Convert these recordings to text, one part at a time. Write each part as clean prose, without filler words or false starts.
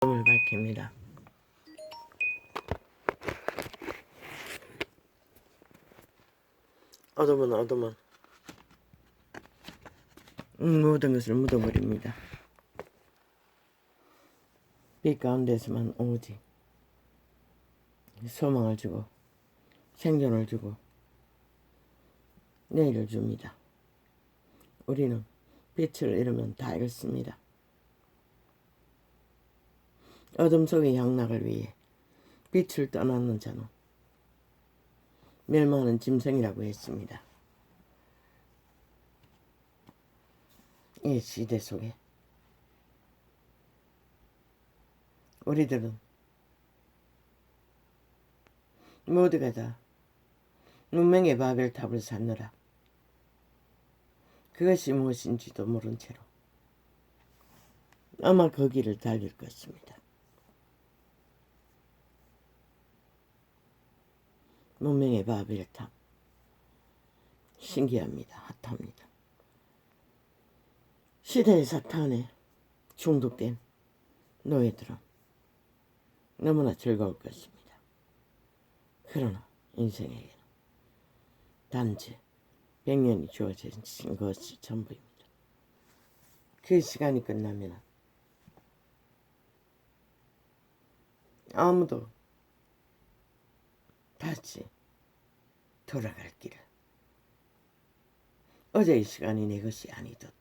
을 밝힙니다. 어둠은 모든 것을 묻어버립니다. 빛 가운데서만 오직 소망을 주고 생존을 주고 내일을 줍니다. 우리는 빛을 잃으면 다 잃습니다. 어둠 속의 향락을 위해 빛을 떠나는 자는 멸망하는 짐승이라고 했습니다. 이 시대 속에 우리들은 모두가 다 문명의 바벨탑을 쌓느라 그것이 무엇인지도 모른 채로 아마 그 길을 달릴 것입니다. 문명의 바벨탑 신기합니다. 핫합니다. 시대의 사탄에 중독된 노예들은 너무나 즐거울 것입니다. 그러나 인생에게는 단지 100년이 주어진 것이 전부입니다. 그 시간이 끝나면 아무도 다시 돌아갈 길을 어제의 시간이 내 것이 아니듯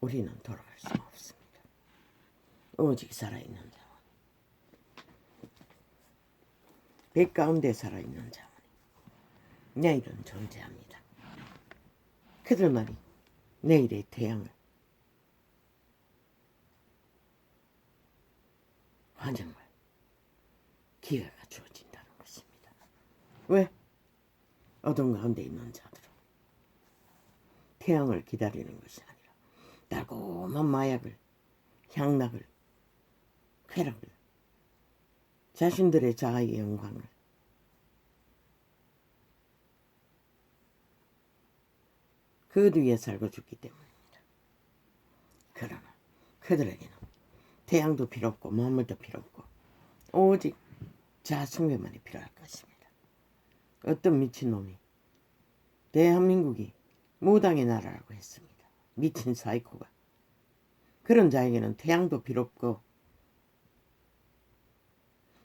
우리는 돌아갈 수 없습니다. 오직 살아있는 자원, 빛 가운데 살아있는 자원이 내일은 존재합니다. 그들만이 내일의 태양을 환영할 기회가 주어진다는 것입니다. 왜? 어둠 가운데 있는 자들은 태양을 기다리는 것이 아니라 달콤한 마약을, 향락을, 쾌락을, 자신들의 자아의 영광을 그 뒤에 살고 죽기 때문입니다. 그러나 그들에게는 태양도 필요 없고 만물도 필요 없고 오직 자아숭배만이 필요할 것입니다. 어떤 미친놈이 대한민국이 무당의 나라라고 했습니다. 미친 사이코가. 그런 자에게는 태양도 필요 없고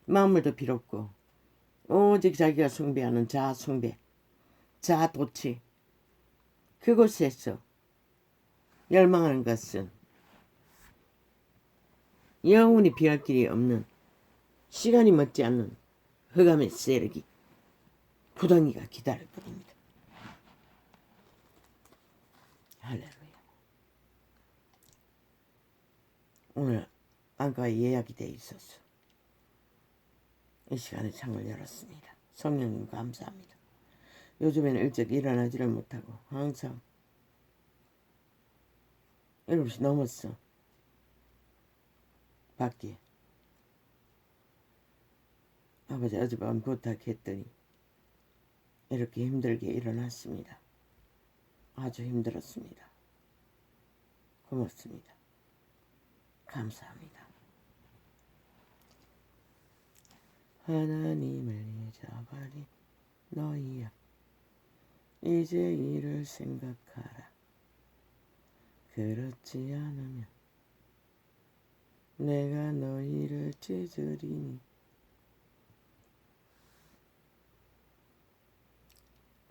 만물도 필요 없고 오직 자기가 숭배하는 자아숭배, 자아도취, 그곳에서 열망하는 것은 영원히 피할 길이 없는 시간이 멎지 않는 흑암의 세력이 구덩이가 기다릴 뿐입니다. 할렐루야. 오늘 안과에 예약이 돼 있어서 이 시간에 창을 열었습니다. 성령님 감사합니다. 요즘에는 일찍 일어나지를 못하고 항상 7시 넘었어. 밖에 아버지 어젯밤 부탁했더니 이렇게 힘들게 일어났습니다. 아주 힘들었습니다. 고맙습니다. 감사합니다. 하나님을 잊어버린 너희야 이제 이를 생각하라. 그렇지 않으면 내가 너희를 찢으리니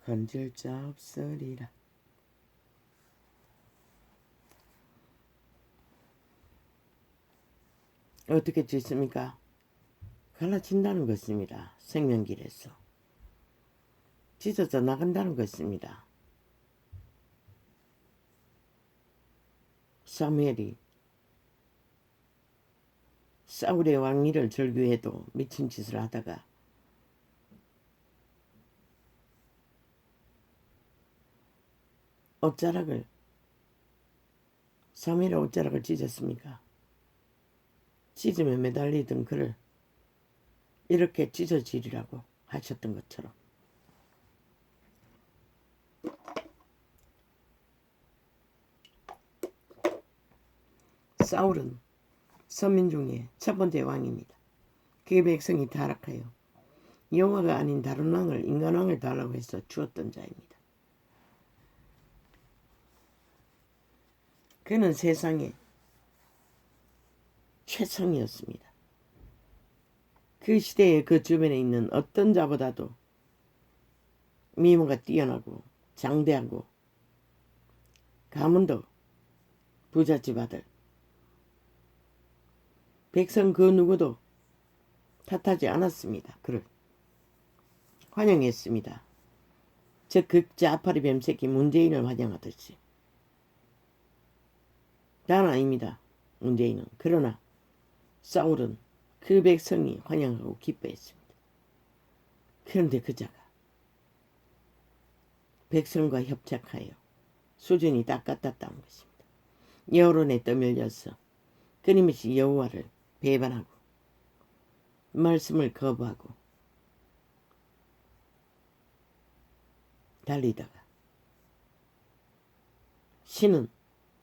건질 자 없으리라. 어떻게 찢습니까? 갈라진다는 것입니다. 생명길에서 찢어져 나간다는 것입니다. 사무엘이 사울의 왕위를 절규해도 미친 짓을 하다가 옷자락을 사무엘의 옷자락을 찢었습니까? 찢으면 매달리던 그를 이렇게 찢어지리라고 하셨던 것처럼 사울은 선민 중에 첫 번째 왕입니다. 그 백성이 타락하여 여호와가 아닌 다른 왕을 인간왕을 달라고 해서 주었던 자입니다. 그는 세상의 최상이었습니다. 그 시대에 그 주변에 있는 어떤 자보다도 미모가 뛰어나고 장대하고 가문도 부잣집 아들, 백성 그 누구도 탓하지 않았습니다. 그를 환영했습니다. 저 극좌파리 뱀새끼 문재인을 환영하듯이. 난 아닙니다. 문재인은. 그러나 사울은 그 백성이 환영하고 기뻐했습니다. 그런데 그자가 백성과 협착하여 수준이 딱 같았다는 것입니다. 여론에 떠밀려서 끊임없이 여호와를 배반하고 말씀을 거부하고 달리다가 신은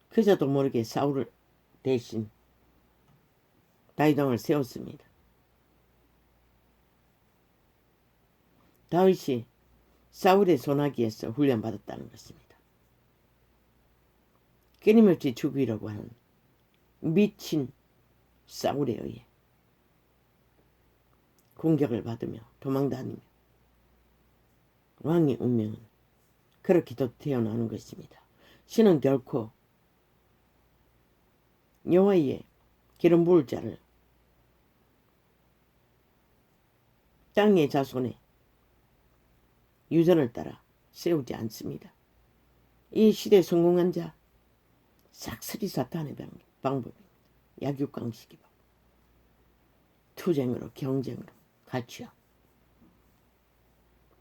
그자도 모르게 사울을 대신 다윗왕을 세웠습니다. 다윗이 사울의 소나기에서 훈련받았다는 것입니다. 끊임없이 죽이려고 하는 미친 사울에 의해 공격을 받으며 도망다니며 왕의 운명은 그렇게도 태어나는 것입니다. 신은 결코 여호와의 기름 부을 자를 땅의 자손의 유전을 따라 세우지 않습니다. 이 시대에 성공한 자 싹쓸이 사탄의 방법입니다. 약육강식이고 투쟁으로 경쟁으로 가치와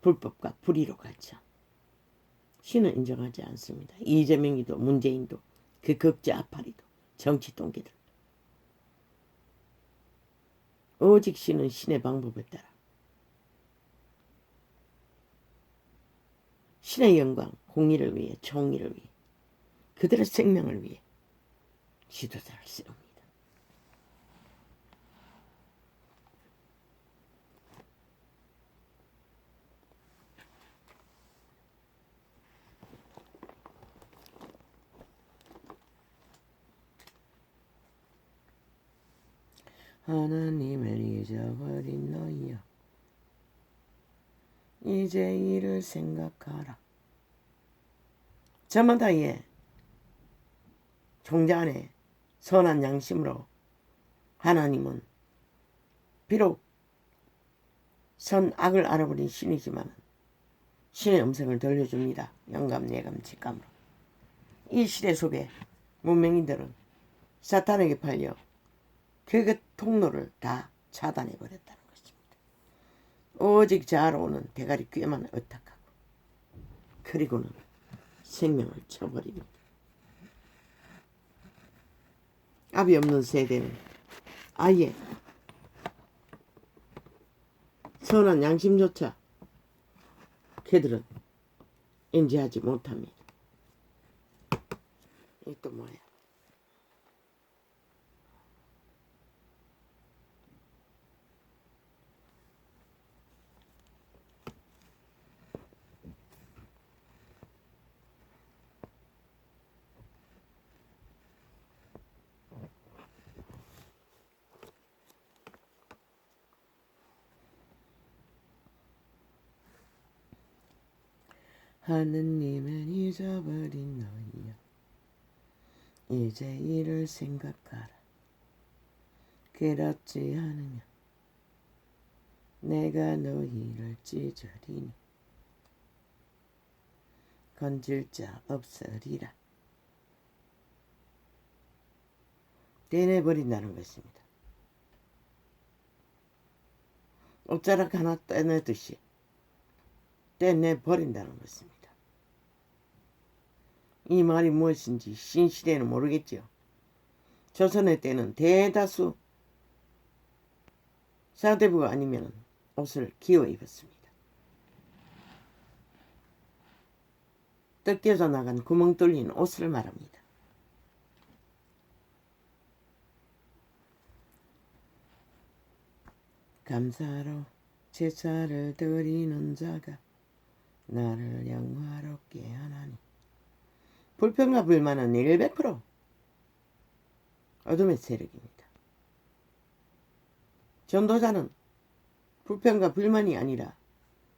불법과 불의로 가치와 신은 인정하지 않습니다. 이재명이도 문재인도 그 극좌파리도 정치 동기들 오직 신은 신의 방법에 따라 신의 영광, 공의를 위해, 정의를 위해, 그들의 생명을 위해 지도자를 세웁니다. 하나님을 잊어버린 너희여, 이제 이를 생각하라. 저마다의 종자 안에 선한 양심으로 하나님은 비록 선악을 알아버린 신이지만 신의 음성을 들려줍니다. 영감, 예감, 직감으로. 이 시대 속에 문명인들은 사탄에게 팔려 그 통로를 다 차단해버렸다는 것입니다. 오직 자아로는 대가리 꾀만 의탁하고 그리고는 생명을 쳐버립니다. 압이 없는 세대는 아예 선한 양심조차 그들은 인지하지 못합니다. 이 또 뭐야? 하느님은 잊어버린 너희여, 이제 이를 생각하라. 그렇지 않으면 내가 너희를 찢으리니 건질 자 없으리라. 떼내버린다는 것입니다. 옷자락 하나 떼내듯이 떼내버린다는 것입니다. 이 말이 무엇인지 신시대는 모르겠지요. 조선의 때는 대다수 사대부가 아니면 옷을 기어 입었습니다. 뜯겨져 나간 구멍 뚫린 옷을 말합니다. 감사로 제사를 드리는 자가 나를 영화롭게 하나니. 불평과 불만은 100% 어둠의 세력입니다. 전도자는 불평과 불만이 아니라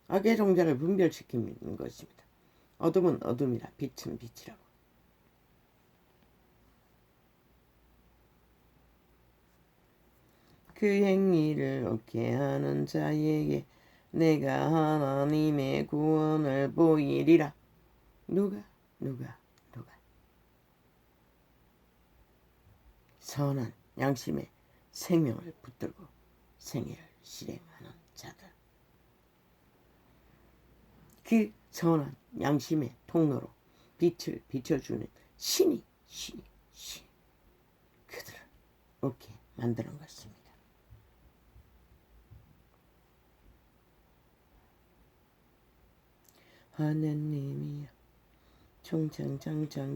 악의 종자를 분별시키는 것입니다. 어둠은 어둠이라 빛은 빛이라고. 그 행위를 얻게 하는 자에게 내가 하나님의 구원을 보이리라. 누가? 선한 양심의 생명을 붙들고 생애를 실행하는 자들. 그 선한 양심의 통로로 빛을 비춰주는 신이 그들을 얻게 만드는 것입니다. 하느님이여 청창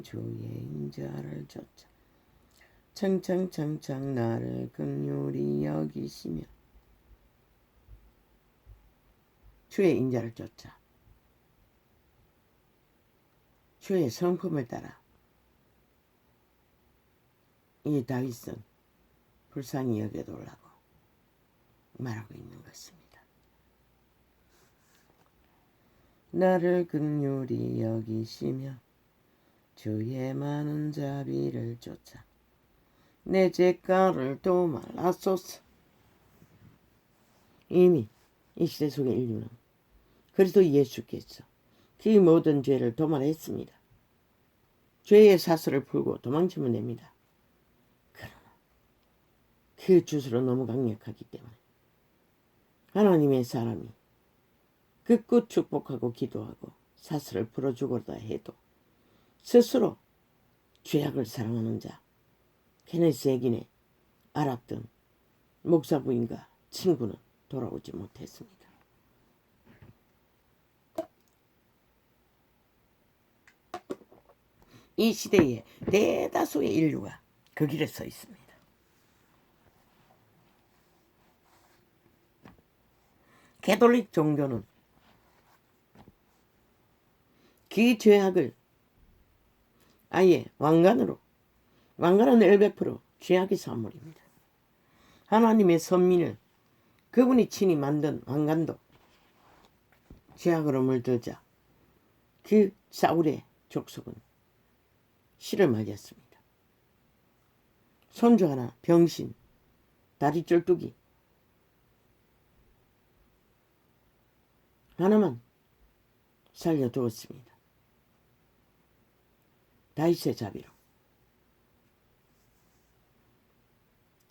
주의 인자를 쫓아 청창 나를 긍휼히 여기시며. 주의 인자를 쫓아 주의 성품을 따라 이 다윗은 불쌍히 여겨달라고 말하고 있는 것입니다. 나를 긍휼히 여기시며 주의 많은 자비를 쫓아 내 죄가를 도말하소서. 이미 이 시대 속의 인류는 그리스도 예수께서 그 모든 죄를 도말했습니다. 죄의 사슬을 풀고 도망치면 됩니다. 그러나 그 주술은 너무 강력하기 때문에 하나님의 사람이 끝끝 축복하고 기도하고 사슬을 풀어주고자 해도 스스로 죄악을 사랑하는 자, 케네스 에긴의 알았던 목사 부인과 친구는 돌아오지 못했습니다. 이 시대에 대다수의 인류가 그 길에 서 있습니다. 가톨릭 종교는 그 죄악을 아예 왕관은 100% 죄악의 산물입니다. 하나님의 선민을 그분이 친히 만든 왕관도 죄악으로 물들자 그 사울의 족속은 시를 맞았습니다. 손주 하나 병신, 다리 쫄뚝이 하나만 살려두었습니다. 다윗의 자비로.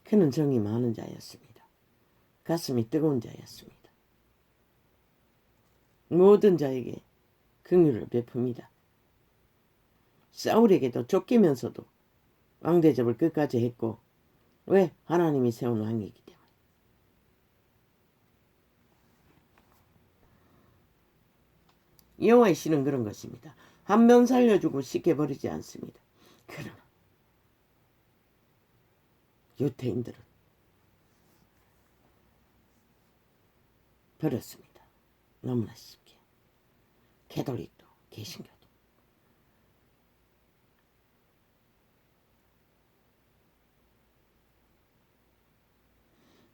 그는 정이 많은 자였습니다. 가슴이 뜨거운 자였습니다. 모든 자에게 긍휼을 베풉니다. 사울에게도 쫓기면서도 왕대접을 끝까지 했고, 왜? 하나님이 세운 왕이기 때문에. 여호와의 신은 그런 것입니다. 한 명 살려주고 쉽게 버리지 않습니다. 그러나 유태인들은 버렸습니다. 너무나 쉽게. 가톨릭도 개신교도.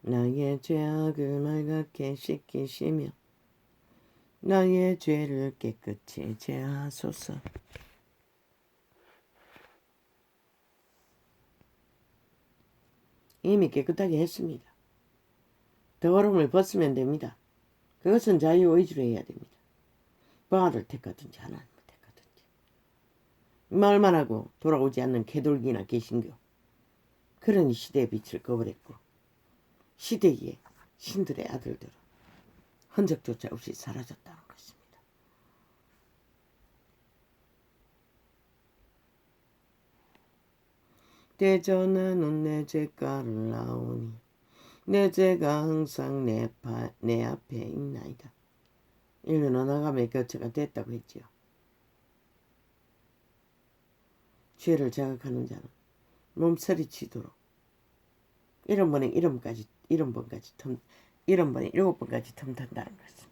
나의 죄악을 말갛게 씻기시며 나의 죄를 깨끗이 제하소서. 이미 깨끗하게 했습니다. 더러움을 벗으면 됩니다. 그것은 자유의지로 해야 됩니다. 바알을 택하든지 하나님을 택하든지. 말만 하고 돌아오지 않는 개돌기나 개신교, 그런 이 시대의 빛을 꺼버렸고 시대의 신들의 아들들은 흔적조차 없이 사라졌다는 것입니다. 대전하는 내 죄가를 나오니 내 죄가 항상 내 앞에 있나이다. 인류는 아감의 교체가 됐다고 했지요. 죄를 자각하는 자는 몸서리치도록 1번에 1번까지 70번에 7번까지 틈탄다는 것입니다.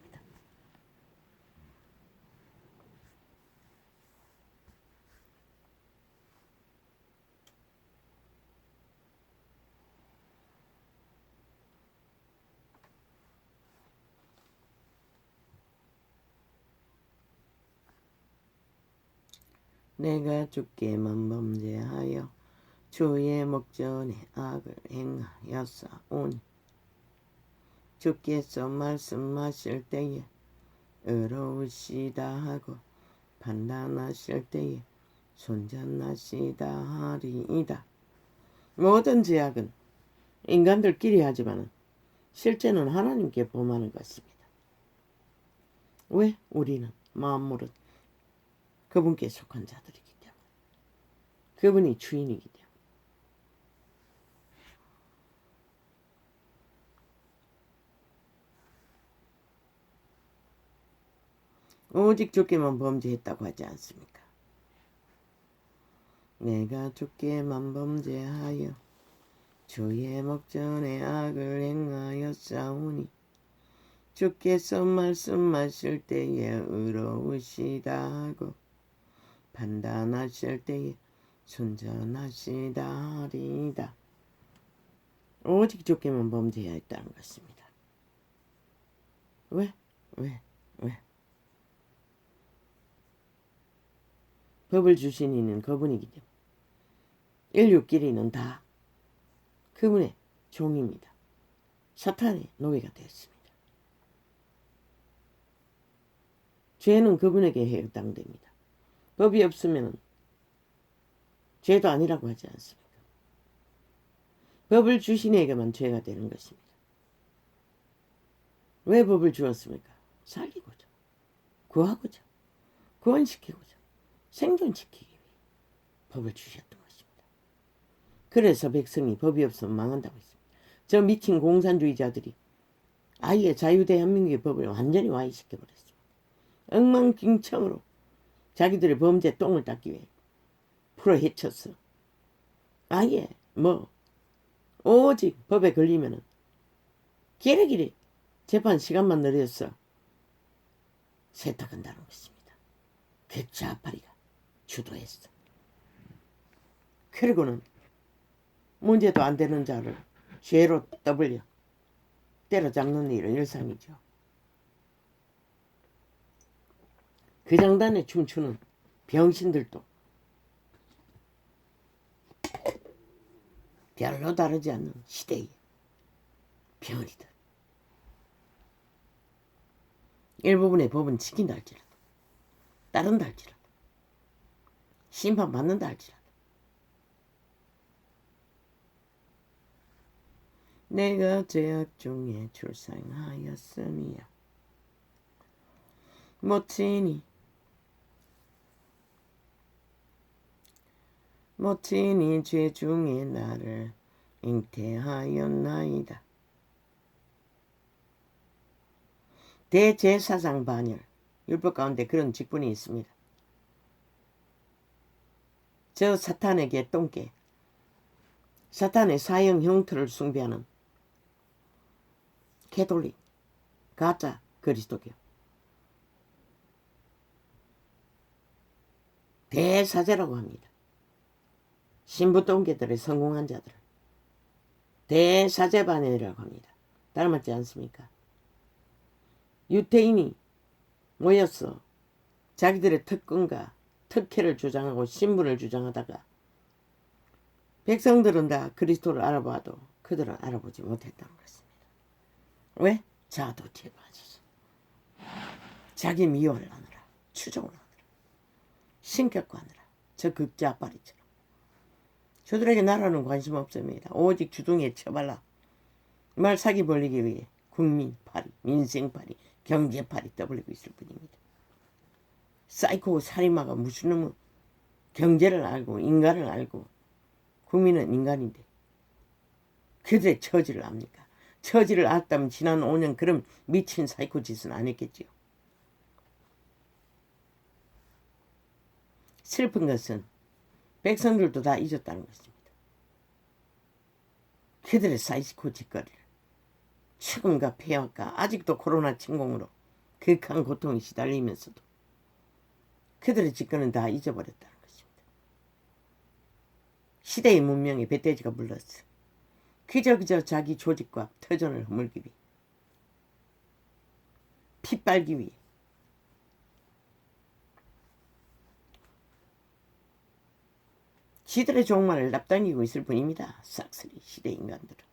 내가 주께만 범죄하여 주의 목전에 악을 행하였사오니 주께서 말씀하실 때에 의로우시다 하고 판단하실 때에 손전하시다 하리이다. 모든 죄악은 인간들끼리 하지만 실제는 하나님께 범하는 것입니다. 왜? 우리는 만물은 그분께 속한 자들이기 때문에, 그분이 주인이기 때문에 오직 주께만 범죄했다고 하지 않습니까? 내가 주께만 범죄하여 주의 목전에 악을 행하였사오니 주께서 말씀하실 때에 의로우시다 하고 판단하실 때에 순전하시다 하리이다. 오직 주께만 범죄하였다는 것입니다. 왜? 법을 주신 이는 그분이기 때문에 인류끼리는 다 그분의 종입니다. 사탄의 노예가 되었습니다. 죄는 그분에게 해당됩니다. 법이 없으면 죄도 아니라고 하지 않습니까? 법을 주신 이에게만 죄가 되는 것입니다. 왜 법을 주었습니까? 살리고자, 구하고자, 구원시키고자, 생존시키기 위해 법을 주셨던 것입니다. 그래서 백성이 법이 없으면 망한다고 했습니다. 저 미친 공산주의자들이 아예 자유대한민국의 법을 완전히 와해시켜버렸습니다. 엉망진창으로 자기들의 범죄 똥을 닦기 위해 풀어헤쳤어. 아예 오직 법에 걸리면은 기레기리 재판 시간만 늘렸어 세탁한다는 것입니다. 그 좌파리가 주도했어. 그리고는 문제도 안 되는 자를 죄로 떠벌려 때려잡는 일은 일상이죠. 그 장단에 춤추는 병신들도 별로 다르지 않는 시대의 병이들. 일부분의 법은 지킨다 할지라도, 따른다 할지라도, 심판받는다 할지라도, 내가 죄악 중에 출생하였음이야. 모친이 죄 중에 나를 잉태하였나이다. 대제사장 반열, 율법 가운데 그런 직분이 있습니다. 저 사탄에게 똥개, 사탄의 사형 형태를 숭배하는 캐톨릭, 가짜 그리스도교, 대사제라고 합니다. 신부똥개들의 성공한 자들을 대사제반이라고 합니다. 닮았지 않습니까? 유태인이 모였어. 자기들의 특권과 특혜를 주장하고 신분을 주장하다가 백성들은 다 그리스도를 알아봐도 그들은 알아보지 못했다는 것입니다. 왜? 자도죄에 빠져서 자기 미워를 하느라, 추종을 하느라, 신격화하느라, 저 극자빨이처럼 저들에게 나라는 관심 없습니다. 오직 주둥이에 쳐발라 말 사기 벌리기 위해 국민파리, 민생파리, 경제파리 떠벌리고 있을 뿐입니다. 사이코 살인마가 무슨 놈의 경제를 알고 인간을 알고 국민은 인간인데 그들의 처지를 압니까? 처지를 알았다면 지난 5년 그런 미친 사이코 짓은 안 했겠지요. 슬픈 것은 백성들도 다 잊었다는 것입니다. 그들의 사이코 짓거리를 죽음과 폐역과 아직도 코로나 침공으로 극한 고통에 시달리면서도 그들의 직권은 다 잊어버렸다는 것입니다. 시대의 문명에 배돼지가 물렀어. 그저 자기 조직과 터전을 허물기 위해, 피 빨기 위해 지들의 종말을 납당기고 있을 뿐입니다. 싹쓸이 시대 인간들은.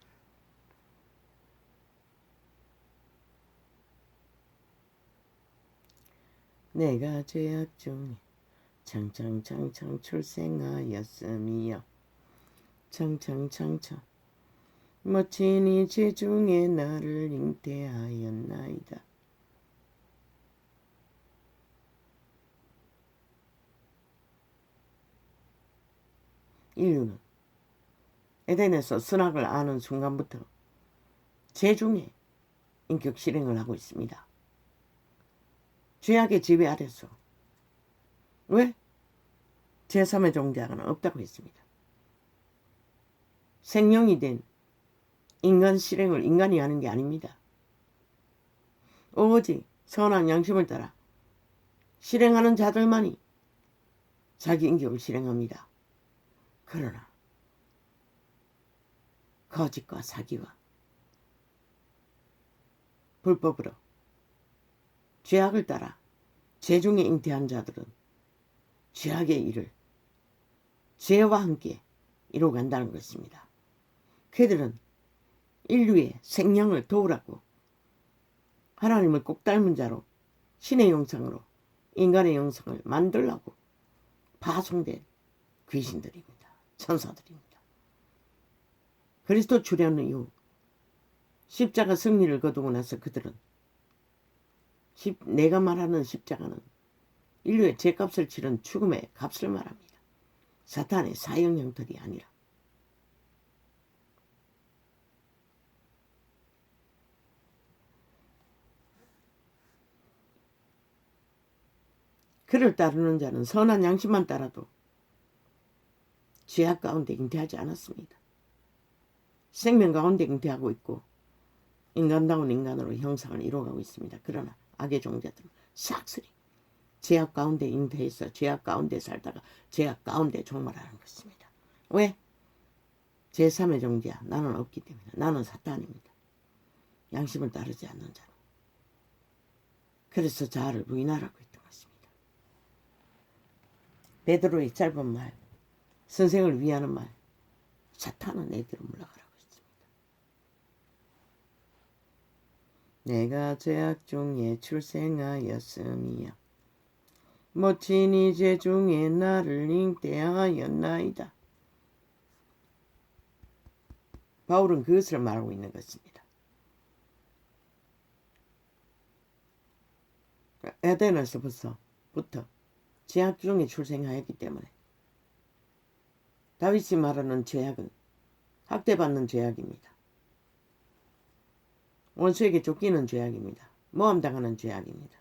내가 죄악 중에 창창 출생하였음이여. 창창 멋진 이 죄 중에 나를 잉태하였나이다. 인류는 에덴에서 선악을 아는 순간부터 죄 중에 인격 실행을 하고 있습니다. 죄악의 지배 아래서. 왜? 제3의 종자는 없다고 했습니다. 생명이 된 인간 실행을 인간이 하는 게 아닙니다. 오직 선한 양심을 따라 실행하는 자들만이 자기 인격을 실행합니다. 그러나 거짓과 사기와 불법으로 죄악을 따라 죄중에 잉태한 자들은 죄악의 일을 죄와 함께 이루어간다는 것입니다. 그들은 인류의 생명을 도우라고 하나님을 꼭 닮은 자로 신의 형상으로 인간의 형상을 만들라고 파송된 귀신들입니다. 천사들입니다. 그리스도 출현 이후 십자가 승리를 거두고 나서 그들은 내가 말하는 십자가는 인류의 죄값을 치른 죽음의 값을 말합니다. 사탄의 사형 형틀이 아니라. 그를 따르는 자는 선한 양심만 따라도 죄악 가운데 잉태하지 않았습니다. 생명 가운데 잉태하고 있고 인간다운 인간으로 형상을 이루어가고 있습니다. 그러나 악의 종자들은 싹쓸이 죄악 가운데 잉태해서 죄악 가운데 살다가 죄악 가운데 종말하는 것입니다. 왜? 제3의 종자 나는 없기 때문에. 나는 사탄입니다. 양심을 따르지 않는 자는. 그래서 자아를 부인하라고 했던 것입니다. 베드로의 짧은 말, 선생을 위하는 말, 사탄은 애들을 물러가라고 했습니다. 내가 죄악 중에 출생하였음이여. 멋진 이 죄 중에 나를 잉태하였나이다. 바울은 그것을 말하고 있는 것입니다. 에덴에서부터 죄악 중에 출생하였기 때문에 다윗이 말하는 죄악은 학대받는 죄악입니다. 원수에게 쫓기는 죄악입니다. 모함당하는 죄악입니다.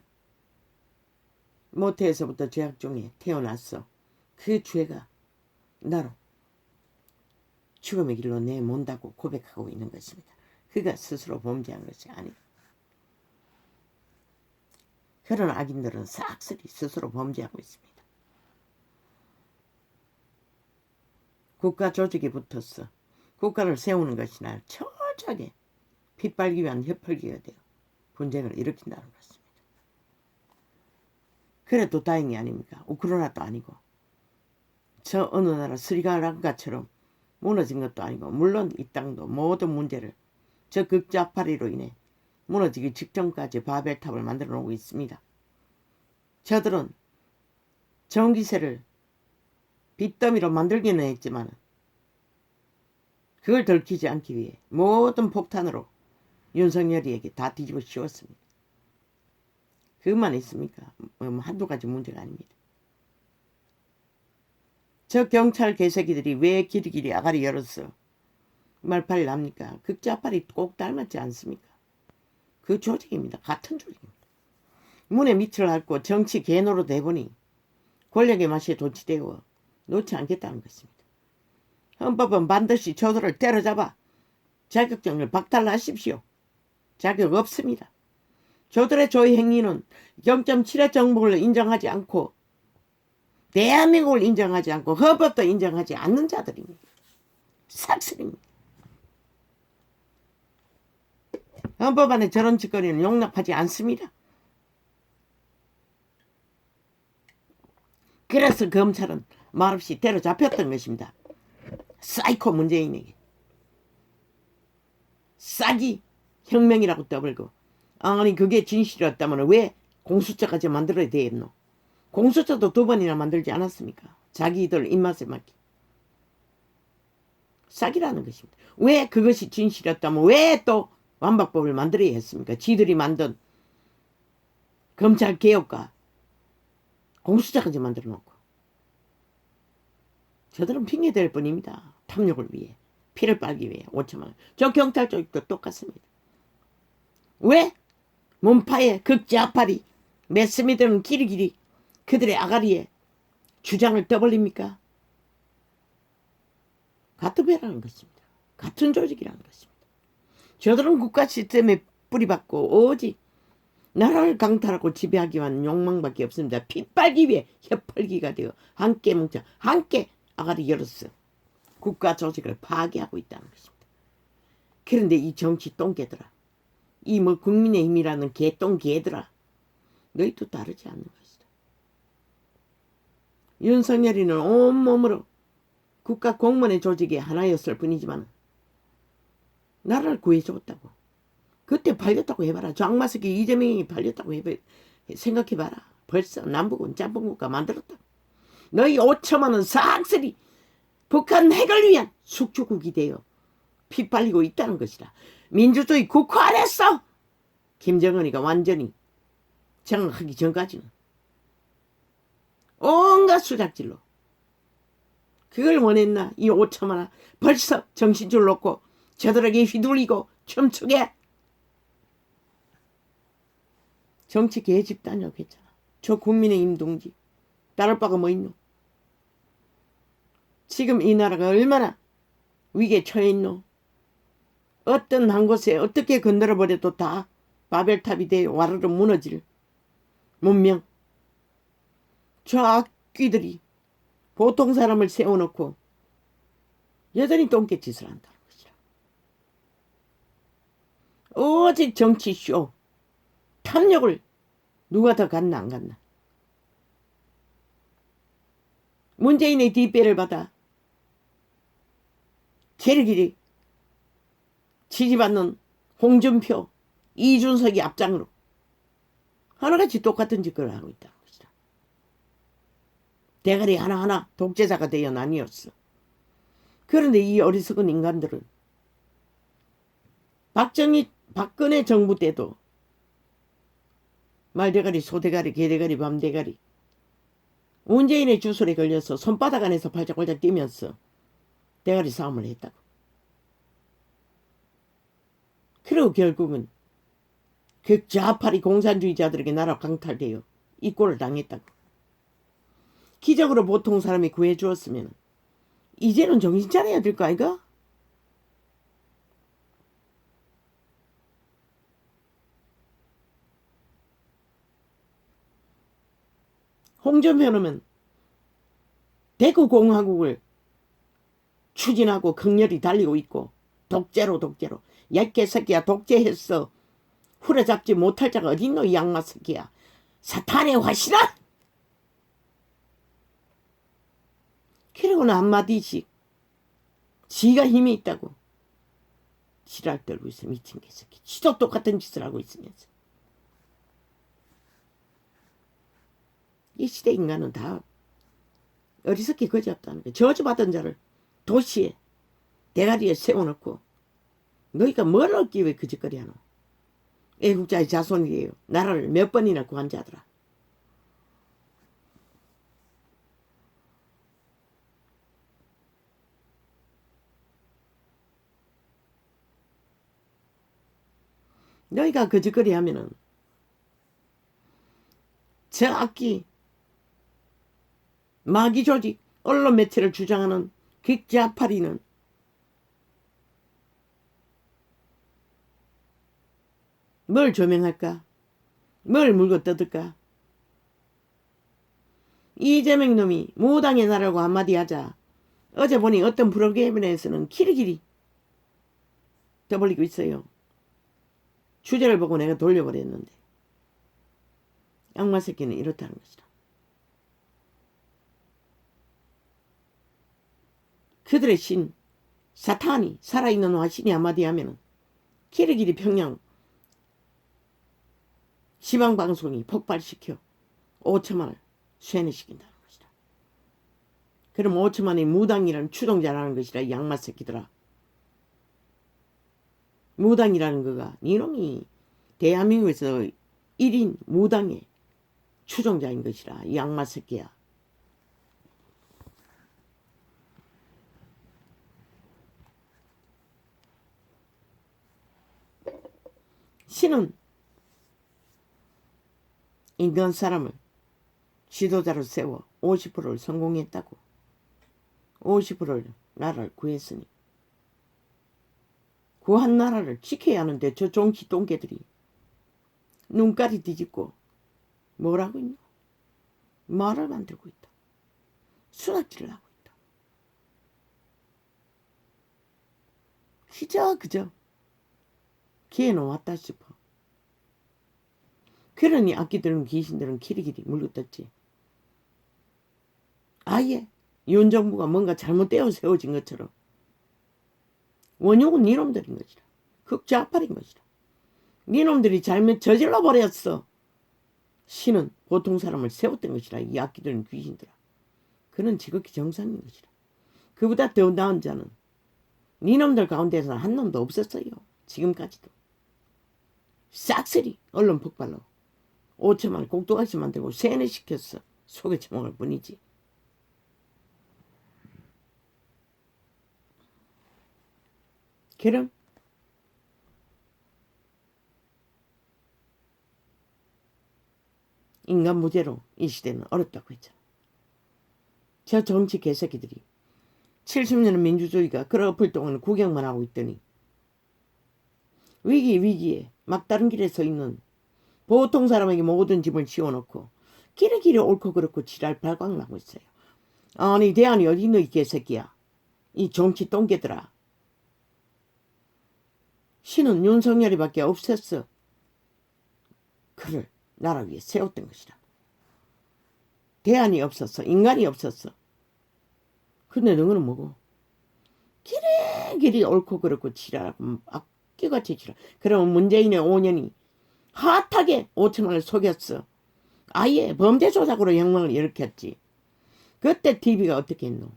모태에서부터 죄악 중에 태어났어. 그 죄가 나로 죽음의 길로 내몬다고 고백하고 있는 것입니다. 그가 스스로 범죄한 것이 아니고. 그런 악인들은 싹쓸이 스스로 범죄하고 있습니다. 국가 조직이 붙었어. 국가를 세우는 것이나 철저하게 핏발기 위한 협ፈል기가 되어 분쟁을 일으킨다는 것입니다. 그래도 다행이 아닙니까? 우크라이나도 아니고 저 어느 나라 스리랑카처럼 무너진 것도 아니고, 물론 이 땅도 모든 문제를 저 극좌파리로 인해 무너지기 직전까지 바벨탑을 만들어 놓고 있습니다. 저들은 전기세를 빚더미로 만들기는 했지만 그걸 들키지 않기 위해 모든 폭탄으로 윤석열이에게 다 뒤집어 씌웠습니다. 그것만 있습니까? 한두 가지 문제가 아닙니다. 저 경찰 개새끼들이 왜 길이길이 아가리 열었어? 말팔이 납니까? 극좌파리 꼭 닮았지 않습니까? 그 조직입니다. 같은 조직입니다. 문에 밑을 핥고 정치 개노로 대보니 권력의 맛에 도취되어 놓지 않겠다는 것입니다. 헌법은 반드시 저들을 때려잡아 자격증을 박탈하십시오. 자격 없습니다. 저들의 조의 행위는 0.7의 정복을 인정하지 않고 대한민국을 인정하지 않고 헌법도 인정하지 않는 자들입니다. 삭슬입니다. 헌법 안에 저런 짓거리는 용납하지 않습니다. 그래서 검찰은 말없이 때려잡혔던 것입니다. 사이코 문재인에게. 싹이 혁명이라고 떠벌고 아니 그게 진실이었다면 왜 공수처까지 만들어야 되겠노? 공수처도 2번이나 만들지 않았습니까? 자기들 입맛에 맞게. 싹이라는 것입니다. 왜 그것이 진실이었다면 왜 또 완박법을 만들어야 했습니까? 지들이 만든 검찰개혁과 공수처까지 만들어 놓고. 저들은 핑계댈 뿐입니다. 탐욕을 위해. 피를 빨기 위해 5천만 원. 저 경찰 쪽도 똑같습니다. 왜? 문파의 극좌파리 매스미들은 길이길이 그들의 아가리에 주장을 떠벌립니까? 같은 배라는 것입니다. 같은 조직이라는 것입니다. 저들은 국가 시스템에 뿌리박고 오직 나라를 강탈하고 지배하기 위한 욕망밖에 없습니다. 피 빨기 위해 혀펄기가 되어 함께 뭉쳐 함께 아가리 열었어. 국가 조직을 파괴하고 있다는 것입니다. 그런데 이 정치 똥개들아, 이 뭐 국민의힘이라는 개똥개들아, 너희도 다르지 않는 것이다. 윤석열이는 온몸으로 국가 공무원의 조직의 하나였을 뿐이지만 나라를 구해줬다고. 그때 팔렸다고 해봐라. 장마석이 이재명이 팔렸다고 생각해봐라. 벌써 남북은 짬뽕국가 만들었다. 너희 5천만 원 싹쓸이 북한 핵을 위한 숙주국이 되어 피 빨리고 있다는 것이다. 민주주의 국화됐어. 김정은이가 완전히 장악하기 전까지는 온갖 수작질로 그걸 원했나? 이 5천만 원 벌써 정신줄 놓고 저들에게 휘둘리고 춤추게. 정치 개집단이라고 했잖아. 저 국민의힘 동지 따를 바가 뭐 있노? 지금 이 나라가 얼마나 위기에 처해 있노? 어떤 한 곳에 어떻게 건드려버려도 다 바벨탑이 되어 와르르 무너질 문명. 저 악귀들이 보통 사람을 세워놓고 여전히 똥개짓을 한다는 것이라. 오직 정치쇼, 탐욕을 누가 더 갔나 안 갔나. 문재인의 뒷배를 받아 제르길이 지지받는 홍준표, 이준석이 앞장으로 하나같이 똑같은 짓을 하고 있다는 것이다. 대가리 하나하나 독재자가 되어 나뉘었어. 그런데 이 어리석은 인간들은 박근혜 정부 때도 말대가리, 소대가리, 개대가리, 밤대가리 문재인의 주술에 걸려서 손바닥 안에서 발작발작 뛰면서 대가리 싸움을 했다고. 그리고 결국은 그 좌파리 공산주의자들에게 나라 강탈되어 이 꼴을 당했다고. 기적으로 보통 사람이 구해주었으면 이제는 정신 차려야 될 거 아이가? 홍준표는 대구공화국을 추진하고 극렬히 달리고 있고 독재로 야 개새끼야 독재했어. 후려잡지 못할 자가 어딨노 이 양마 새끼야. 사탄의 화신아. 그러고는 한마디씩 지가 힘이 있다고 지랄 떨고 있어. 미친 개새끼. 지도 똑같은 짓을 하고 있으면서. 이 시대 인간은 다 어리석게 거지없다는 거야. 저주받은 자를 도시에 대가리에 세워놓고 너희가 뭘 얻기 위해 그 짓거리 하노? 애국자의 자손이에요. 나라를 몇 번이나 구한 자들아. 너희가 그 짓거리 하면은 저 악기 마귀 조직 언론 매체를 주장하는 극좌파리는 뭘 조명할까? 뭘 물고 뜯을까? 이재명 놈이 무당의 나라고 한마디 하자. 어제 보니 어떤 프로그램에서는 키리키리 떠벌리고 있어요. 주제를 보고 내가 돌려버렸는데. 악마 새끼는 이렇다는 것이다. 그들의 신 사탄이 살아있는 화신이 한마디 하면은 키리키리 평양 지방방송이 폭발시켜 5천만 원을 쇠뇌시킨다는 것이다. 그럼 5천만 원이 무당이라는 추종자라는 것이라. 이 양마 새끼들아. 무당이라는 거가 니놈이 대한민국에서 1인 무당의 추종자인 것이라. 이 양마 새끼야. 신은 인간 사람을 지도자로 세워 50%를 성공했다고. 50%를 나라를 구했으니 구한 나라를 지켜야 하는데 저 종치 똥개들이 눈깔이 뒤집고 뭐라고 있노? 말을 만들고 있다. 수납질을 하고 있다. 그저 기회는 왔다 싶어. 그러니 악기들은 귀신들은 키리키리 물고 떴지. 아예 윤 정부가 뭔가 잘못되어 세워진 것처럼. 원흉은 니놈들인 것이라. 극좌파인 것이라. 니놈들이 잘못 저질러 버렸어. 신은 보통 사람을 세웠던 것이라. 이 악기들은 귀신들아. 그는 지극히 정상인 것이라. 그보다 더 나은 자는 니놈들 가운데서는 한 놈도 없었어요. 지금까지도. 싹쓸이 언론 폭발로 5천만 원 꼭두각시 만들고 세뇌시켰어. 속에 처먹을 뿐이지. 그럼 인간 무죄로 이 시대는 어렵다고 했잖아. 저 정치 개새끼들이 70년의 민주주의가 그러풀 동안 구경만 하고 있더니 위기에 막다른 길에 서 있는 보통 사람에게 모든 짐을 지워놓고 길에 옳고 그렇고 지랄 발광나고 있어요. 아니 대안이 어디 있노 이 개새끼야. 이 정치 똥개들아. 신은 윤석열이밖에 없었어. 그를 나라 위에 세웠던 것이라. 대안이 없었어. 인간이 없었어. 근데 너는 뭐고? 길이 옳고 그렇고 지랄하고 악기같이 지랄. 그러면 문재인의 5년이 핫하게 5천만 원을 속였어. 아예 범죄 조작으로 혁명을 일으켰지. 그때 TV가 어떻게 했노?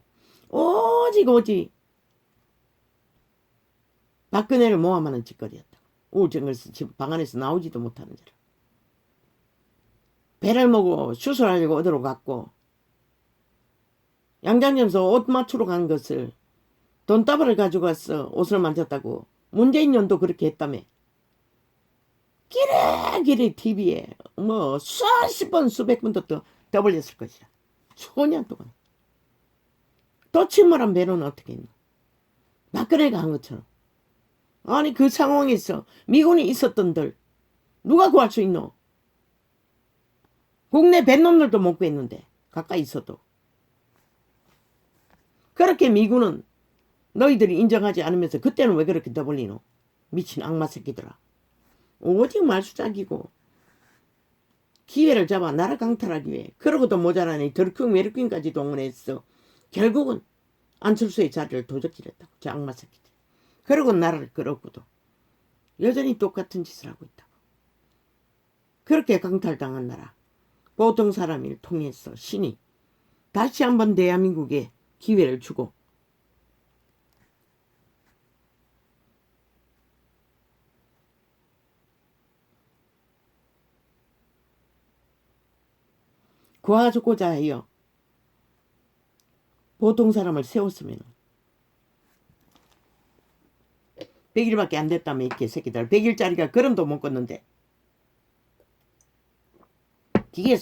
오직 박근혜를 모함하는 짓거리였다. 우울증에서 집 방 안에서 나오지도 못하는 자라. 배를 먹고 수술하려고 어디로 갔고 양장점에서 옷 맞추러 간 것을 돈다발을 가지고 갔어. 옷을 만졌다고. 문재인 년도 그렇게 했다며. 길에 TV에 뭐 수십 번 수백 번도 또 떠벌렸을 것이라. 수년 동안. 또 침몰한 배로는 어떻게 했노? 박근혜가 한 것처럼. 아니 그 상황에서 미군이 있었던들 누가 구할 수 있노? 국내 뱃놈들도 못 구했는데 가까이 있어도. 그렇게 미군은 너희들이 인정하지 않으면서 그때는 왜 그렇게 떠벌리노? 미친 악마 새끼들아. 오직 말수작이고 기회를 잡아 나라 강탈하기 위해 그러고도 모자라니 들쿵 메르퀸까지 동원했어. 결국은 안철수의 자리를 도적질했다고. 저 악마 새끼들. 그러고 나라를 끌었고도 여전히 똑같은 짓을 하고 있다고. 그렇게 강탈당한 나라 보통 사람을 통해서 신이 다시 한번 대한민국에 기회를 주고 구하고자 하여 보통 사람을 세웠으면 100일밖에 안 됐다며 이 개새끼들. 100일짜리가 걸음도 못 걷는데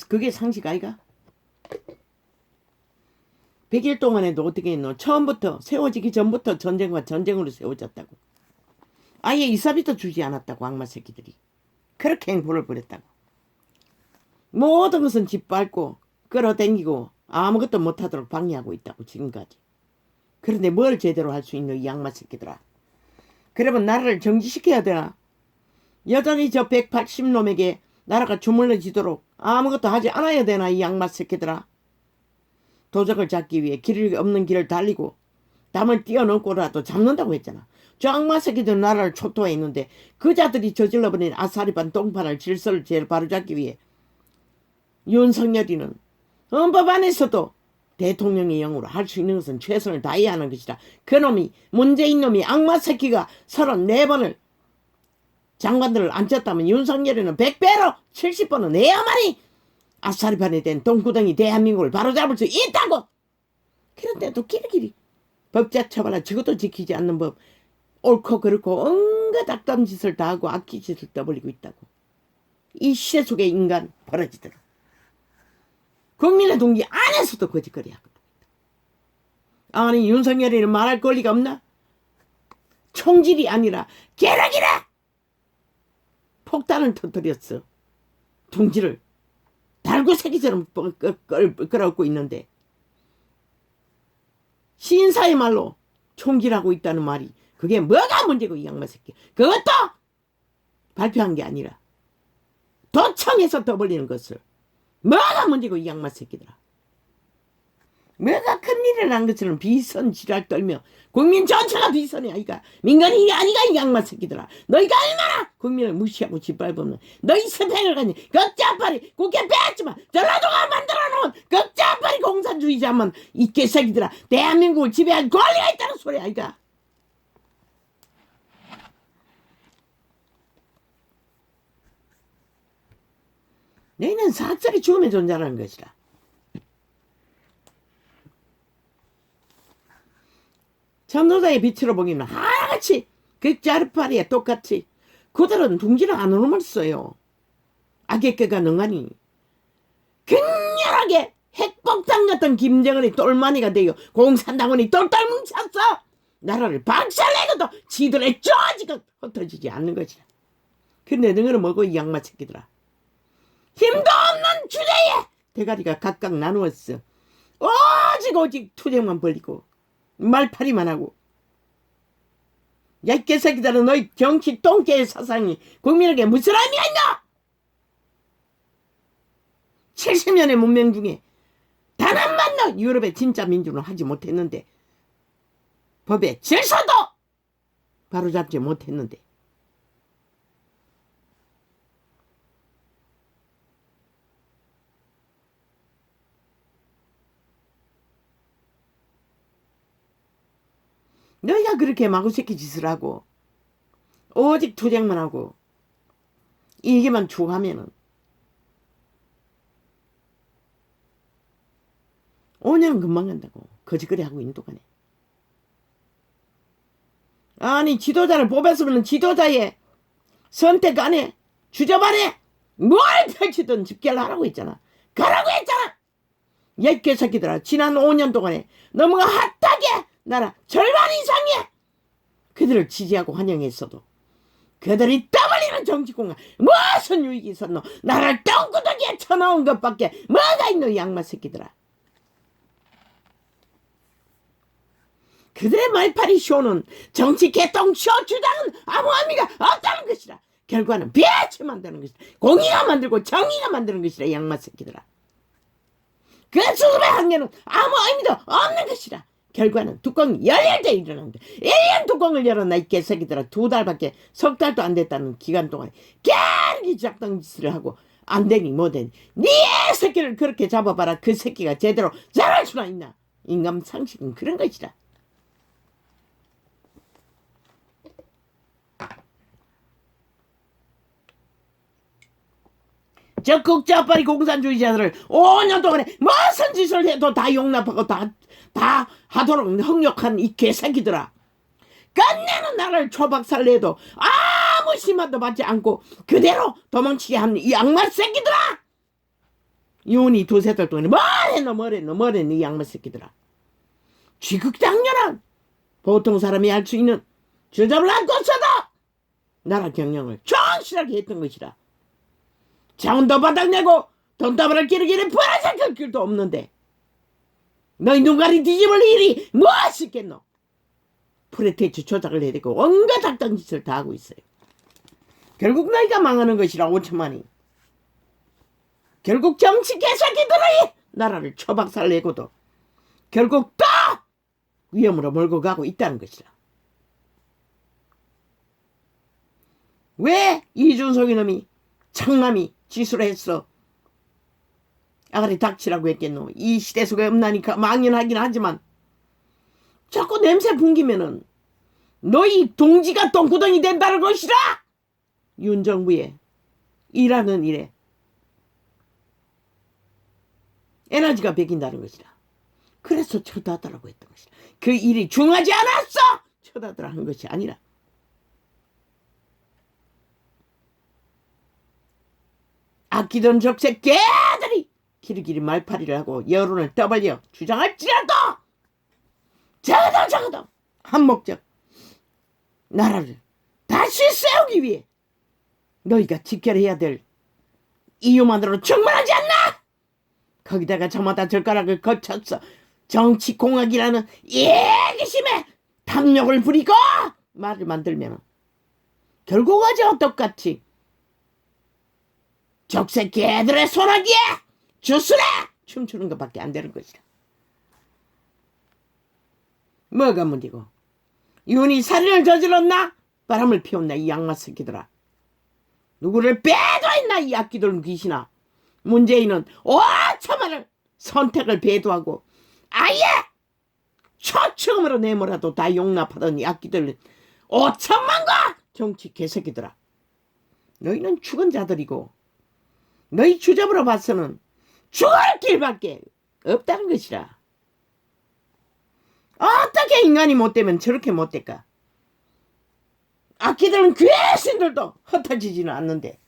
그게 상식 아이가? 100일 동안에도 어떻게 했노? 처음부터 세워지기 전부터 전쟁과 전쟁으로 세워졌다고. 아예 이사비도 주지 않았다고 악마 새끼들이. 그렇게 행보를 벌였다고. 모든 것은 짓밟고 끌어당기고 아무것도 못하도록 방해하고 있다고 지금까지. 그런데 뭘 제대로 할 수 있는 이 양마 새끼들아. 그러면 나라를 정지시켜야 되나? 여전히 저 180놈에게 나라가 주물러지도록 아무것도 하지 않아야 되나 이 양마 새끼들아. 도적을 잡기 위해 길 없는 길을 달리고 담을 뛰어넘고라도 잡는다고 했잖아. 저 악마 새끼들 나라를 초토화해 있는데 그 자들이 저질러버린 아사리반 똥파를 질서를 제일 바로잡기 위해 윤석열이는 헌법 안에서도 대통령의 영으로 할 수 있는 것은 최선을 다해야 하는 것이다. 그놈이 문재인 놈이 악마 새끼가 34번을 장관들을 앉혔다면 윤석열이는 100배로 70번은 내야만이 아사리반에 된 똥구덩이 대한민국을 바로잡을 수 있다고. 그런데도 끼리끼리 법자 처벌하 저것도 지키지 않는 법 옳고 그렇고 온갖 악담 짓을 다 하고 악기 짓을 떠벌리고 있다고. 이 시대 속의 인간 벌어지더라. 국민의 동기 안에서도 거짓거리 하고. 아니 윤석열이는 말할 권리가 없나? 총질이 아니라 계략이라. 폭탄을 터뜨렸어. 둥지를 달고 새끼처럼 끌어안고 있는데 신사의 말로 총질하고 있다는 말이 그게 뭐가 문제고 이 양마 새끼. 그것도 발표한 게 아니라 도청에서 떠벌리는 것을 뭐가 문제고 이 양마 새끼들아. 뭐가 큰일이 난 것처럼 비선 지랄 떨며 국민 전체가 비선이 아이가 민간인이 아니가 이 양마 새끼들아. 너희가 얼마나 국민을 무시하고 짓밟으면 너희 스펙을 가니 걷자파리 국회 뺐지만 전라도가 만들어놓은 걷자파리 공산주의자만 이 개새끼들아 대한민국을 지배할 권리가 있다는 소리 아이가. 너희는 사찰이 죽음의 존재라는 것이라. 전도자의 빛으로 보기는 하나같이 그 자르파리에 똑같이 그들은 둥지를 안 오르면서요. 악의께가 능하니 격렬하게 핵폭탄 같은 김정은이 똘마니가 되어 공산당원이 똘똘 뭉쳤어. 나라를 박살내고도 지들의 쪼지가 흩어지지 않는 것이라. 근데 너희는 뭐고 이 양마 새끼들아. 힘도 없는 주제에 대가리가 각각 나누었어. 오직 투쟁만 벌리고 말파리만 하고. 야 이 개새끼들은 너희 정치 똥개의 사상이 국민에게 무슨 의미가 있나? 70년의 문명 중에 단 한 번도 유럽의 진짜 민주는 하지 못했는데 법의 질서도 바로잡지 못했는데 너희가 그렇게 마구새끼 짓을 하고 오직 투쟁만 하고 이게만 추구하면은 5년은 금방 간다고. 거짓거리 하고 있는 동안에. 아니 지도자를 뽑았으면 지도자의 선택 안에 주접 안에 뭘 펼치든 집계를 하라고 했잖아. 가라고 했잖아. 야 이 개새끼들아. 지난 5년 동안에 너무가 핫하게 나라 절반 이상의 그들을 지지하고 환영했어도 그들이 떠벌리는 정치공간 무슨 유익이 있었노? 나라를 똥구덩이에 쳐넣은 것밖에 뭐가 있노 이 양마 새끼들아. 그들의 말파리 쇼는 정치 개똥 쇼 주장은 아무 의미가 없다는 것이라. 결과는 비아치 만드는 것이다. 공의가 만들고 정의가 만드는 것이라. 양마 새끼들아. 그 수습의 한계는 아무 의미도 없는 것이라. 결과는 뚜껑이 열릴 때 일어난다. 1년 뚜껑을 열었나 이 개새끼들아. 2달밖에 석 달도 안 됐다는 기간 동안에 깨르기 작당 짓을 하고 안 되니 뭐되니 네 새끼를 그렇게 잡아봐라. 그 새끼가 제대로 자랄 수나 있나. 인간 상식은 그런 것이라. 저 국자빨이 공산주의자들을 5년 동안에 무슨 짓을 해도 다 용납하고 다 하도록 흥력한 이 개새끼들아. 끝내는 나라를 초박살내도 아무 심한도 받지 않고 그대로 도망치게 하는 이 양말 새끼들아. 이혼이 2-3달 동안에 뭐랬노 이 양말 새끼들아. 지극장렬한 보통 사람이 할 수 있는 주접을 안고서도 나라 경영을 정실하게 했던 것이라. 자원도 바닥내고 돈다발을 기르기는 부하작할 길도 없는데 너희 눈가리 뒤집을 일이 무엇이겠노? 프레테이츠 조작을 해대고 온갖 악당 짓을 다 하고 있어요. 결국 너희가 망하는 것이라 5천만이. 결국 정치 개새끼들의 나라를 초박살 내고도 결국 또 위험으로 몰고 가고 있다는 것이라. 왜 이준석 이놈이 창남이 지수를 했어? 아가리 닥치라고 했겠노. 이 시대 속에 없나니까 망연하긴 하지만 자꾸 냄새 풍기면은 너희 동지가 똥구덩이 된다는 것이라. 윤정부에 일하는 일에 에너지가 베낀다는 것이라. 그래서 쳐다더라고 했던 것이라. 그 일이 중하지 않았어. 쳐다더라 한 것이 아니라. 아끼던 적색 개들이 기르기리 말파리를 하고 여론을 떠벌려 주장할지라도 적어도 한 목적, 나라를 다시 세우기 위해 너희가 지켜야 될 이유만으로 충분하지 않나? 거기다가 저마다 젓가락을 거쳤어 정치공학이라는 예기심에 탐욕을 부리고 말을 만들면 결국 어제와 똑같이 적색 개들의 소나기에 주스레 춤추는 것밖에 안 되는 것이다. 뭐가 문제고? 윤이 살인을 저질렀나? 바람을 피웠나? 이 양마 새끼들아. 누구를 배도했나? 이 악기들 귀신아. 문재인은 5천만을 선택을 배도하고 아예 초청으로 내모라도 다 용납하던 이 악기들 5천만과 정치 개새끼들아. 너희는 죽은 자들이고 너희 주접으로 봐서는 죽을 길밖에 없다는 것이라. 어떻게 인간이 못되면 저렇게 못될까? 악기들은 귀신들도 흩어지지는 않는데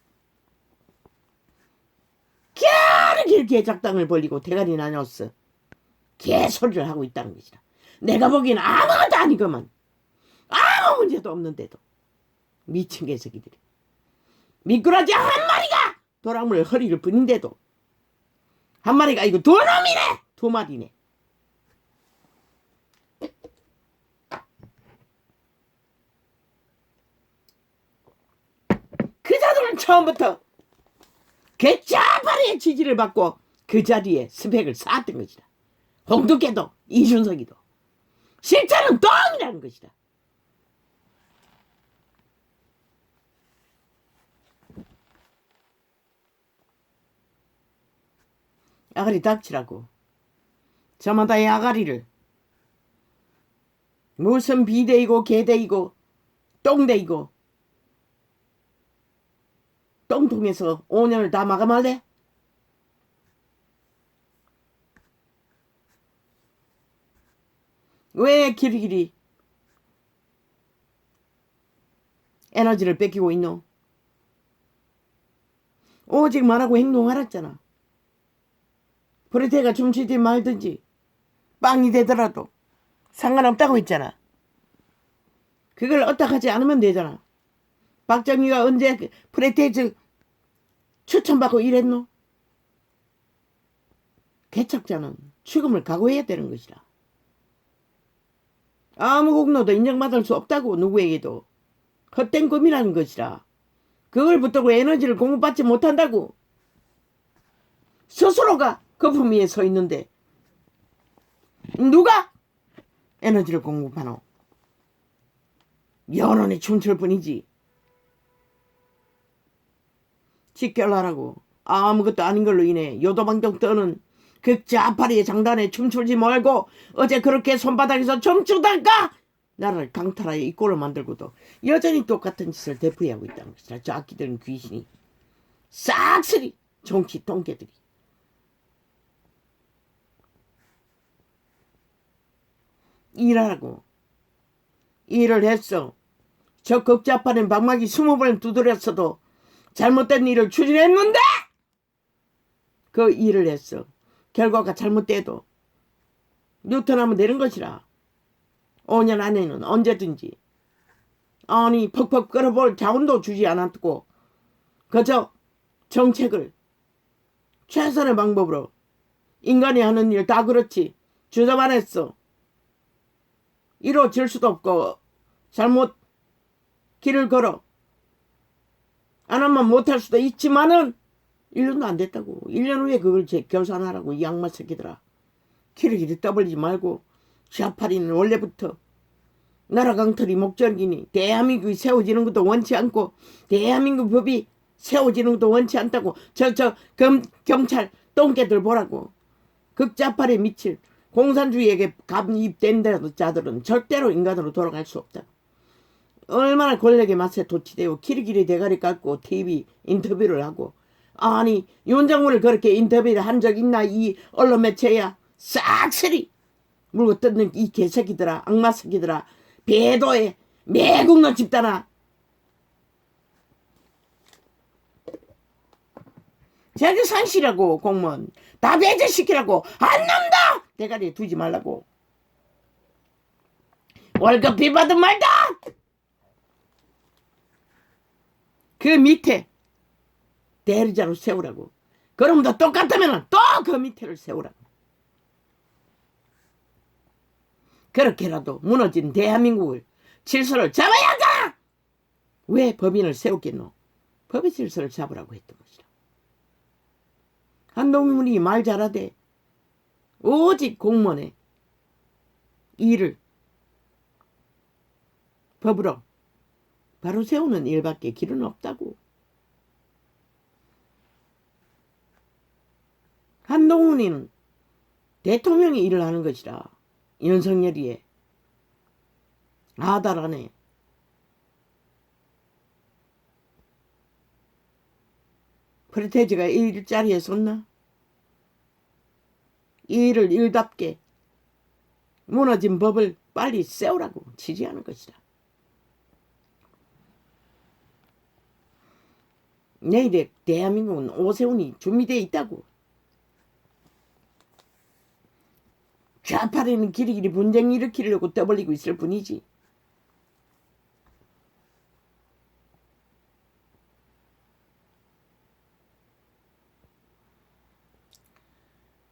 겨르게 개작당을 벌리고 대가리 나뉘었어. 개소리를 하고 있다는 것이라. 내가 보기엔 아무것도 아니구만. 아무 문제도 없는데도 미친 개새끼들이. 미꾸라지 한 마리가 도랑물 허리를 부린데도 한 마리가 이거 두 놈이네. 두 마리네. 그 자들은 처음부터 개짜파리의 지지를 받고 그 자리에 스펙을 쌓았던 것이다. 홍두깨도 이준석이도 실제는 똥이라는 것이다. 아가리 닥치라고. 저마다의 아가리를 무슨 비대이고 개대이고 똥대이고 똥통에서 5년을 다 마감할래? 왜 길이길이 에너지를 뺏기고 있노? 오직 말하고 행동하랬잖아. 브레테가 춤추지 말든지 빵이 되더라도 상관없다고 했잖아. 그걸 어떡하지 않으면 되잖아. 박정희가 언제 프레테이즈 추천받고 이랬노? 개척자는 죽음을 각오해야 되는 것이라. 아무 공로도 인정받을 수 없다고. 누구에게도 헛된 꿈이라는 것이라. 그걸 붙들고 에너지를 공급받지 못한다고. 스스로가 거품 위에 서 있는데 누가 에너지를 공급하노? 여론이 춤출 뿐이지. 지켜라라고. 아무것도 아닌 걸로 인해 요도방정 떠는 그 자파리의 장단에 춤추지 말고 어제 그렇게 손바닥에서 춤추다가 나라를 강탈하여 이 꼴을 만들고도 여전히 똑같은 짓을 되풀이하고 있다는 것이다. 저 악기들은 귀신이 싹쓸이 정치 똥개들이. 일하라고. 일을 했어. 저 극자파는 방막이 20번 두드렸어도 잘못된 일을 추진했는데 그 일을 했어. 결과가 잘못돼도 뉴턴하면 되는 것이라. 5년 안에는 언제든지. 아니 퍽퍽 끓어볼 자원도 주지 않았고 그저 정책을 최선의 방법으로 인간이 하는 일 다 그렇지 주저만했어. 이루어질 수도 없고 잘못 길을 걸어 안 하면 못할 수도 있지만은 1년도 안 됐다고. 1년 후에 그걸 결산하라고. 이 양마 새끼들아. 길을 이리 떠벌리지 말고. 좌파리는 원래부터 나라 강탈이 목적이니 대한민국이 세워지는 것도 원치 않고 대한민국 법이 세워지는 것도 원치 않다고. 경찰 똥개들 보라고. 극좌파리에 미칠 공산주의에게 감입된 자들은 절대로 인간으로 돌아갈 수 없다. 얼마나 권력의 맛에 도취되고 키리키리 대가리 깎고 TV 인터뷰를 하고. 아니 윤정문을 그렇게 인터뷰를 한 적 있나 이 언론 매체야. 싹쓸이 물고 뜯는 이 개새끼들아. 악마 새끼들아. 배도에 매국노 집단아. 자기 상실하고 공무원 다 배제시키라고. 안 남다 대가리에 두지 말라고. 월급비 받은 말다. 그 밑에 대리자로 세우라고. 그럼도 똑같으면 또 그 밑에를 세우라고. 그렇게라도 무너진 대한민국을 질서를 잡아야 한다. 왜 법인을 세웠겠노? 법의 질서를 잡으라고 했던 것이라. 한동훈이 말 잘하되 오직 공무원의 일을 법으로 바로 세우는 일밖에 길은 없다고. 한동훈이는 대통령이 일을 하는 것이라. 윤석열이에 아달하네. 프레테지가 일자리에 섰나? 이 일을 일답게 무너진 법을 빨리 세우라고 지지하는 것이다. 내일의 대한민국은 오세훈이 준비되어 있다고. 좌파리는 길이길이 분쟁 일으키려고 떠벌리고 있을 뿐이지.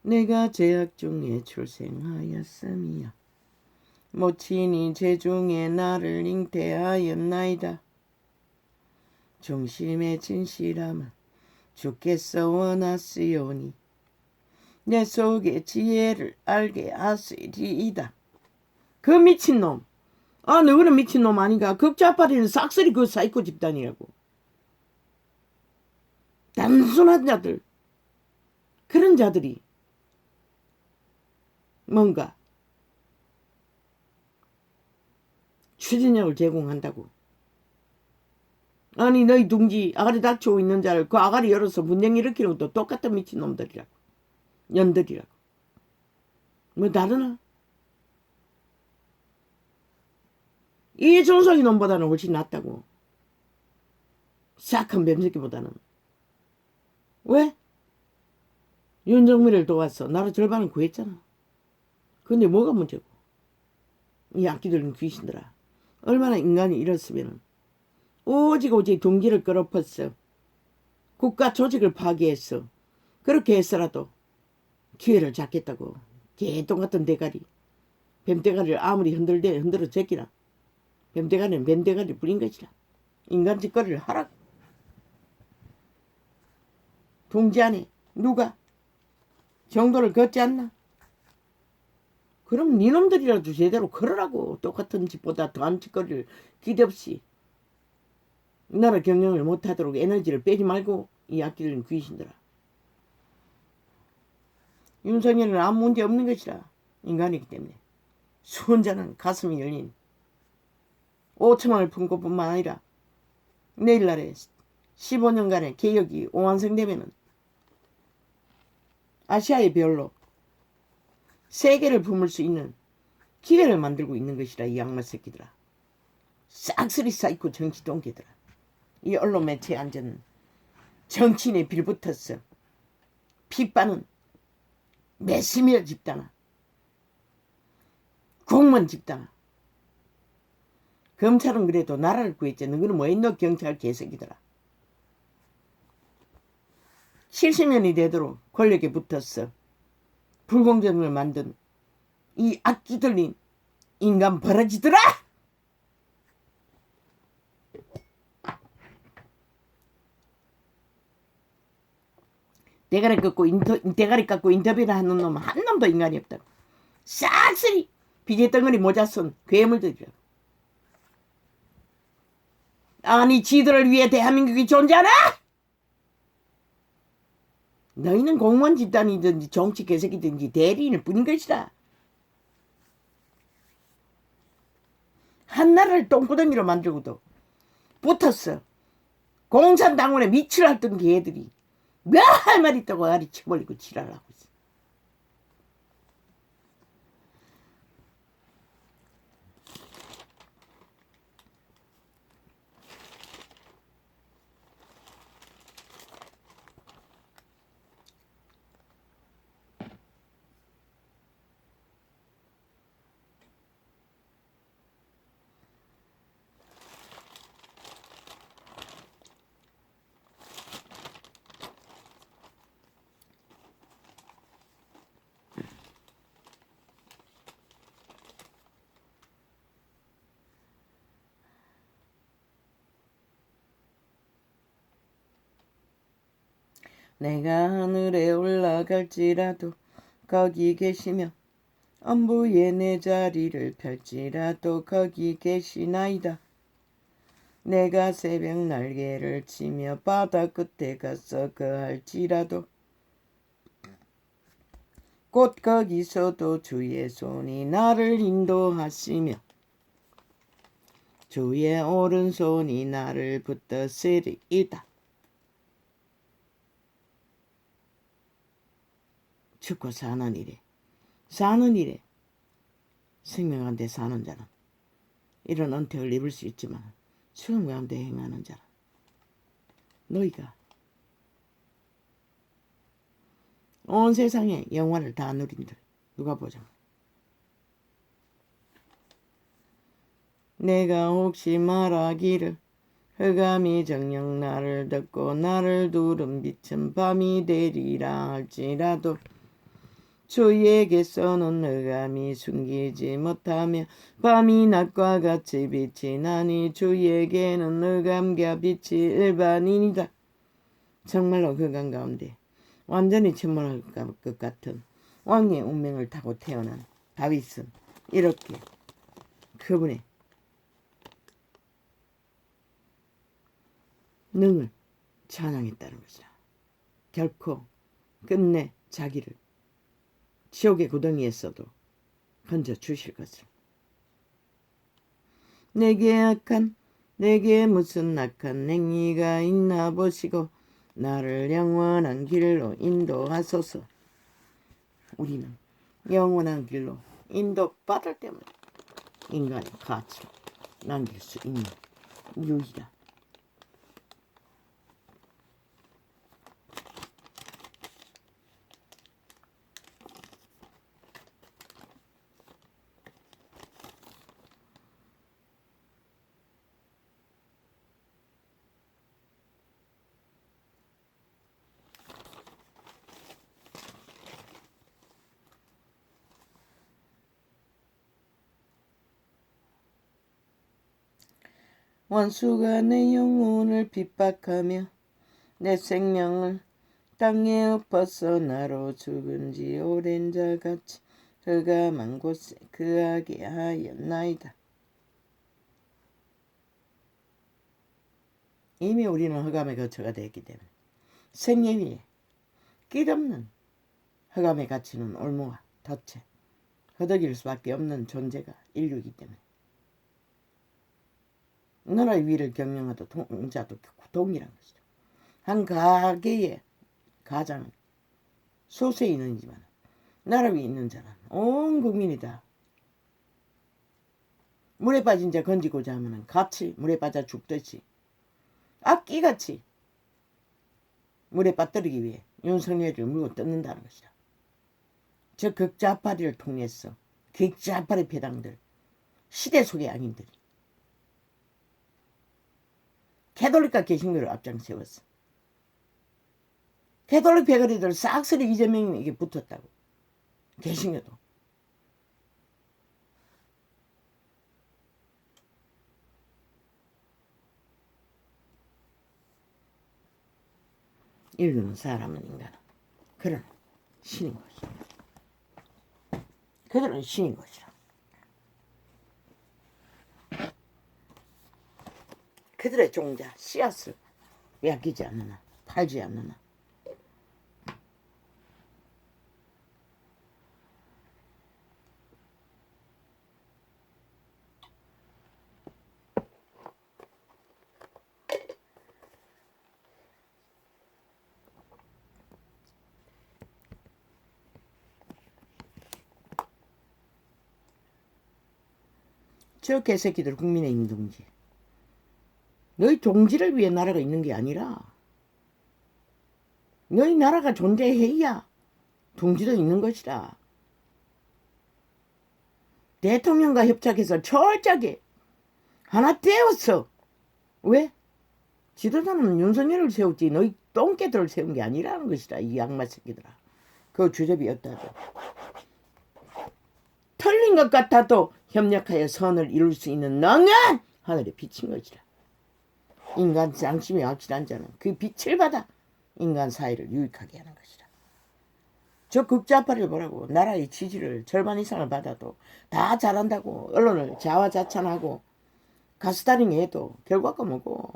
내가 제약 중에 출생하였음이야. 모친이 제중에 나를 잉태하였나이다. 중심의 진실함은 주께서 원하시오니 내 속의 지혜를 알게 하시리이다. 그 미친놈. 아, 너희는 미친놈 아닌가? 극좌파리는 싹쓸이 그 사이코 집단이라고. 단순한 자들. 그런 자들이 뭔가 추진력을 제공한다고. 아니 너희 둥지 아가리 닥치고 있는 자를 그 아가리 열어서 분쟁 일으키는 것도 똑같은 미친놈들이라고. 년들이라고. 뭐 다르나? 이준석이 놈보다는 훨씬 낫다고. 싹한 뱀새끼보다는. 왜? 윤정미를 도왔어. 나라 절반은 구했잖아. 근데 뭐가 문제고? 이 악기들은 귀신들아. 얼마나 인간이 이렇으면 오직 동기를 끌어엎었어. 국가 조직을 파괴했어. 그렇게 해서라도 기회를 잡겠다고. 개똥 같은 대가리. 뱀대가리를 아무리 흔들어 제끼나. 뱀대가리는 뱀대가리 부린 것이라. 인간 짓거리를 하라고. 동지 안에 누가 정도를 걷지 않나? 그럼 니놈들이라도 제대로 걸으라고. 똑같은 짓보다 더한 짓거리를 기대없이 나라 경영을 못하도록 에너지를 빼지 말고. 이 악기들은 귀신들아. 윤석열은 아무 문제 없는 것이라. 인간이기 때문에. 수혼자는 가슴이 열린 5천만을 푼 것뿐만 아니라 내일날에 15년간의 개혁이 완성되면은 아시아의 별로 세계를 품을 수 있는 기회를 만들고 있는 것이라. 이 악마 새끼들아. 싹쓸이 사이코 정치 동기들아. 이 언론 매체에 앉은 정치인의 빌붙었어. 핏바는 메시미어 집단아. 공무원 집단아. 검찰은 그래도 나라를 구했지. 너희는 뭐 했노? 경찰 개새끼들아. 70년이 되도록 권력에 붙었어. 불공정을 만든 이 악기 들린 인간 버러지들아! 대가리 깎고 인터뷰를 하는 놈은 한 놈도 인간이 없다고. 싹쓸이 비계덩어리 모자 쓴 괴물들이라고. 아니 지들을 위해 대한민국이 존재하나? 너희는 공무원 집단이든지 정치 개새끼든지 대리인일 뿐인 것이다. 한나라를 똥구덩이로 만들고도 붙었어. 공산당원에 밑을 핥던 개들이 몇 할 말 있다고 아리 쳐벌리고 지랄하고 있어. 내가 하늘에 올라갈지라도 거기 계시며 엄부에 내 자리를 펼지라도 거기 계시나이다. 내가 새벽 날개를 치며 바다 끝에 가서 거할지라도 곧 거기서도 주의 손이 나를 인도하시며 주의 오른손이 나를 붙드시리이다. 죽고 사는 일에 생명 가운데 사는 자는 이런 은택을 입을 수 있지만 죽음 가운데 행하는 자는 너희가 온 세상의 영화를 다 누린들 누가 보자. 내가 혹시 말하기를 흑암이 정녕 나를 덮고 나를 두른 빛은 밤이 되리라 할지라도 주에게서는 흑암이 숨기지 못하며 밤이 낮과 같이 빛이 나니 주에게는 흑암과 빛이 일반인이다. 정말로 흑암 가운데 완전히 침몰할 것 같은 왕의 운명을 타고 태어난 다윗은 이렇게 그분의 능을 찬양했다는 것이다. 결코 끝내 자기를 지옥의 구덩이에서도 건져 주실 것을. 내게 무슨 악한 행위가 있나 보시고 나를 영원한 길로 인도하소서. 우리는 영원한 길로 인도받을 때마다 인간의 가치를 남길 수 있는 유일한 원수가 내 영혼을 핍박하며 내 생명을 땅에 엎어서 나로 죽은 지 오랜 자같이 흑암한 곳에 그하게 하였나이다. 이미 우리는 흑암의 거처가 되었기 때문에 생애 위에 끝없는 흑암에 갇히는 올무와 덫에 허덕일 수밖에 없는 존재가 인류이기 때문에 나라의 위를 경영하도 동자도 동일한 것이죠. 한 가게의 가장은 소수인이지만 나라 위에 있는 자는 온 국민이 다 물에 빠진 자 건지고자 하면 같이 물에 빠져 죽듯이 악기같이 물에 빠뜨리기 위해 윤석열을 물고 뜯는다는 것이다. 저 극좌파리를 통해서 극좌파리 배당들 시대 속의 악인들이 캐톨릭과 개신교를 앞장 세웠어. 캐톨릭 패거리들 싹쓸이 이재명에게 붙었다고. 개신교도. 읽는 사람은 인간은 그런 신인 것이다. 그들은 신인 것이라. 그들의 종자 씨앗을 빼앗기지 않느나 팔지 않느나. 저 개새끼들 국민의힘 동지. 너희 동지를 위해 나라가 있는 게 아니라 너희 나라가 존재해야 동지도 있는 것이라. 대통령과 협작해서 철저하게 하나 떼었어. 왜? 지도자는 윤석열을 세웠지 너희 똥개들을 세운 게 아니라는 것이다. 이 악마 새끼들아. 그 주접이었다도. 틀린 것 같아도 협력하여 선을 이룰 수 있는 너는 하늘에 비친 것이라. 인간 양심이 확실한 자는 그 빛을 받아 인간 사회를 유익하게 하는 것이라. 저 극좌파를 보라고. 나라의 지지를 절반 이상을 받아도 다 잘한다고 언론을 자화자찬하고 가스다링 해도 결과가 뭐고.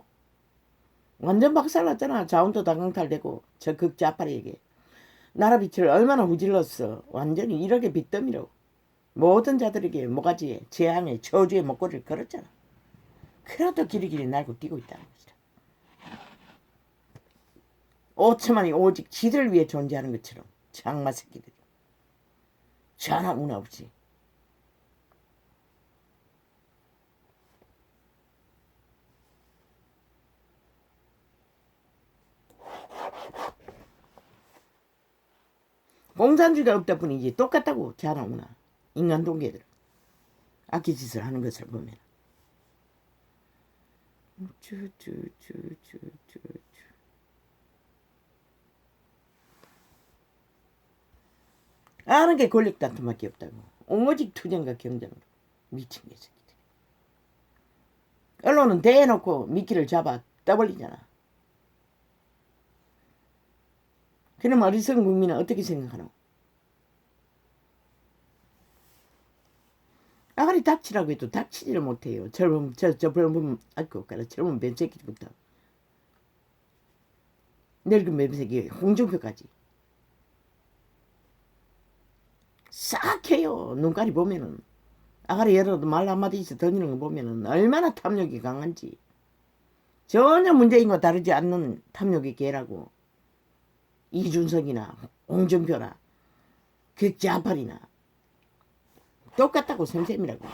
완전 박살났잖아. 자원도 다 강탈되고. 저 극좌파에게 나라 빛을 얼마나 후질렀어. 완전히 1억의 빚더미로 모든 자들에게 모가지에 재앙의 저주의 목걸이를 걸었잖아. 그래도 길이길이 날고 뛰고 있다는 것이다. 5천만이 오직 지들을 위해 존재하는 것처럼 장마 새끼들이 전화 문화 없이. 공산주의가 없다 뿐이지 똑같다고. 전화 문화. 인간 동계들 악기짓을 하는 것을 보면. 아는 게 권력 다툼밖에 없다고. 오직 투쟁과 경쟁으로 미친 개새끼들. 언론은 대놓고 미끼를 잡아 떠벌리잖아. 그럼 어리석은 국민은 어떻게 생각하노? 아가리 닥치라고 해도 닥치지를 못해요. 젊은 아이고 가라 젊은 뱀새끼부터 늙은 뱀새끼 홍준표까지 싹 해요. 눈깔이 보면은 아가리 열어도 말 한마디씩 던지는 거 보면은 얼마나 탐욕이 강한지. 전혀 문재인과 다르지 않는 탐욕의 개라고. 이준석이나 홍준표나 그 자팔이나 똑같다고. 선생님이라고.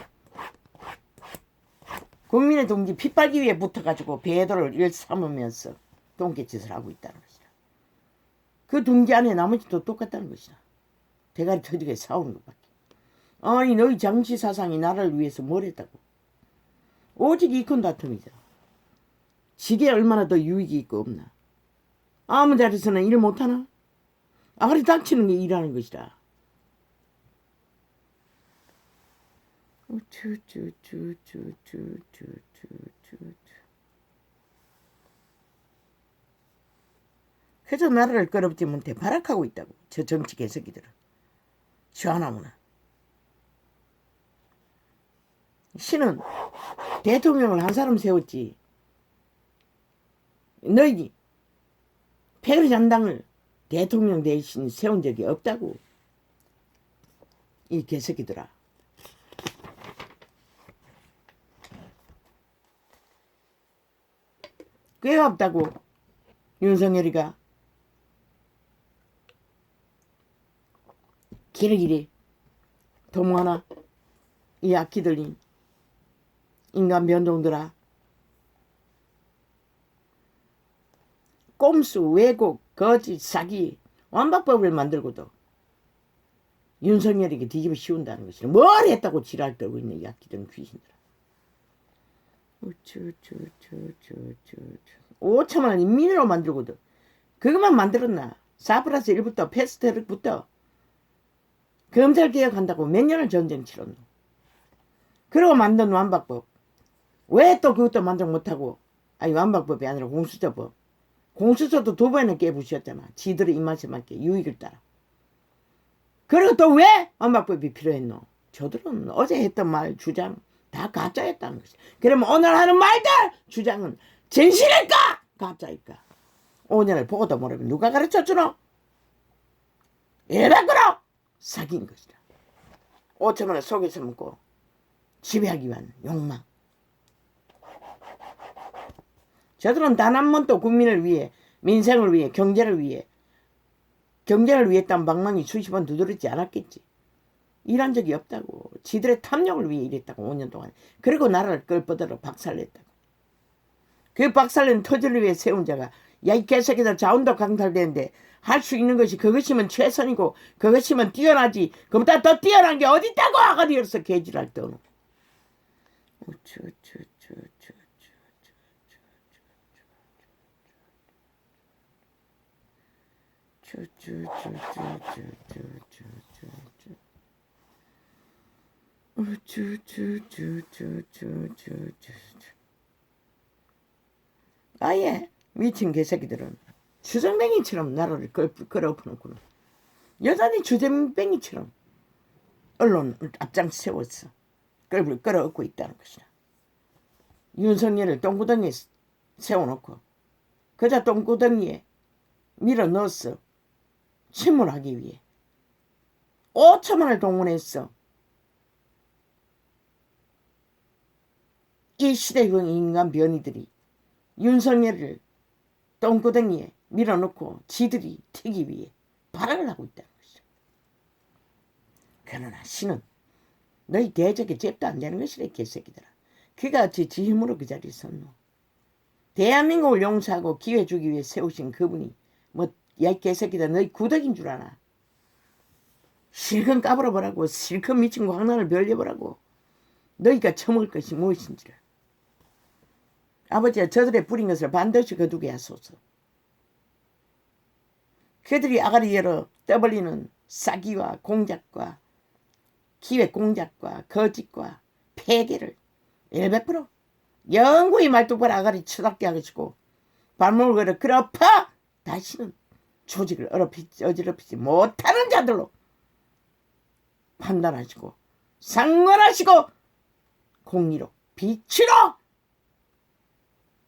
국민의 동지 핏발기 위에 붙어가지고 배도를 일삼으면서 똥개짓을 하고 있다는 것이다. 그 동지 안에 나머지도 똑같다는 것이다. 대가리 터지게 싸우는 것밖에. 아니 너희 정치 사상이 나라를 위해서 뭘 했다고. 오직 이권 다툼이다. 지게 얼마나 더 유익이 있고 없나. 아무 자리에서는 일 못하나? 아가리 닥치는 게 일하는 것이다. 그래서 나라를 끌어붙지 못해 발악하고 있다고. 저 정치 개새끼들은. 시원하구나. 신은 대통령을 한 사람 세웠지. 너희 패거리 장당을 대통령 대신 세운 적이 없다고. 이 개새끼들아. 꽤 없다고. 윤석열이가 길이길이 도모하나. 이 악기 들린 인간 변종들아. 꼼수, 왜곡, 거짓, 사기, 완박법을 만들고도 윤석열에게 뒤집어 씌운다는 것이라. 뭘 했다고 지랄 떨고 있는 이 악기들은 귀신들아. 5천만 원 인민으로 만들고도 그것만 만들었나. 4+1부터 패스트트랙부터 검찰개혁한다고 몇 년을 전쟁 치렀노. 그러고 만든 완박법. 왜 또 그것도 만족 못하고, 아니 완박법이 아니라 공수처법. 공수처도 2번이나 깨부셨잖아. 지들의 입맛에 맞게 유익을 따라. 그리고 또 왜 완박법이 필요했노? 저들은 어제 했던 말 주장 다 가짜였다는 것이. 그러면 오늘 하는 말들 주장은 진실일까 가짜일까? 5년을 보고도 모르면 누가 가르쳐주노? 일백으로 사기인 것이다. 5천만원 속에서 먹고 지배하기 위한 욕망. 저들은 단 한 번도 국민을 위해, 민생을 위해, 경제를 위했다는 방망이 수십 번 두드리지 않았겠지. 일한 적이 없다고. 지들의 탐욕을 위해 일했다고 5년 동안. 그리고 나라를 끌뻗들어 박살냈다고. 그 박살낸 터질을 위해 세운 자가 야 이 개새끼들 자원도 강탈되는데 할 수 있는 것이 그것이면 최선이고 그것이면 뛰어나지. 그보다 더 뛰어난 게 어디 있다고 아가리에서 개질할 떠노. 아예 미친 개새끼들은 주정뱅이처럼 나라를 끌어엎어놓고는 여전히 주정뱅이처럼 언론을 앞장 세워서 끌어엎고 있다는 것이다. 윤석열을 똥구덩이에 세워놓고 그자 똥구덩이에 밀어넣어서 침몰하기 위해 5천만을 동원했어. 이 시대의 인간 변이들이 윤석열을 똥구덩이에 밀어넣고 지들이 튀기 위해 발악을 하고 있다는 것이죠. 그러나 신은 너희 대적에 잽도 안 되는 것이래 개새끼들아. 그가 어찌 지 힘으로 그 자리에 섰노. 대한민국을 용서하고 기회 주기 위해 세우신 그분이 뭐 야 이 개새끼들 너희 구덕인 줄 아나. 실컷 까불어보라고. 실컷 미친 광란을 벌려보라고. 너희가 처먹을 것이 무엇인지를. 아버지가 저들의 뿌린 것을 반드시 거두게 하소서. 그들이 아가리 열어 떠벌리는 사기와 공작과 기획 공작과 거짓과 폐계를 100% 영구히 말뚝발 아가리 쳐닥게 하시고 발목을 걸어 끌어퍼 다시는 조직을 어지럽히지 못하는 자들로 판단하시고 상관하시고 공의로 빛으로